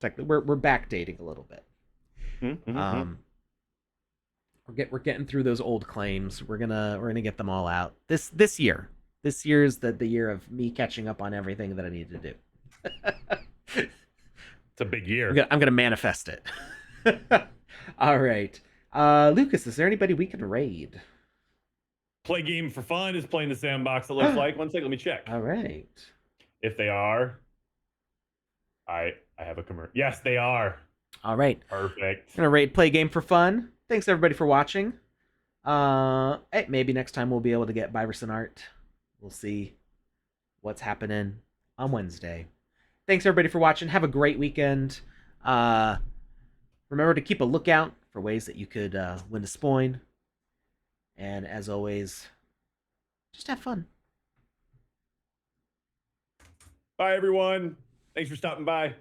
We're backdating a little bit. Um, we're getting through those old claims. We're gonna get them all out this year. This year is the year of me catching up on everything that I need to do. It's a big year. I'm gonna manifest it. All right, Lucas, is there anybody we can raid? Play game for fun is playing the Sandbox. It looks like. One second, let me check. All right. If they are, I have a commercial. Yes, they are. All right. Perfect. I'm gonna raid play game for fun. Thanks everybody for watching. Hey, maybe next time we'll be able to get Byverson art. We'll see what's happening on Wednesday. Thanks everybody for watching. Have a great weekend. Remember to keep a lookout for ways that you could win a spoin. And as always, just have fun. Bye, everyone. Thanks for stopping by.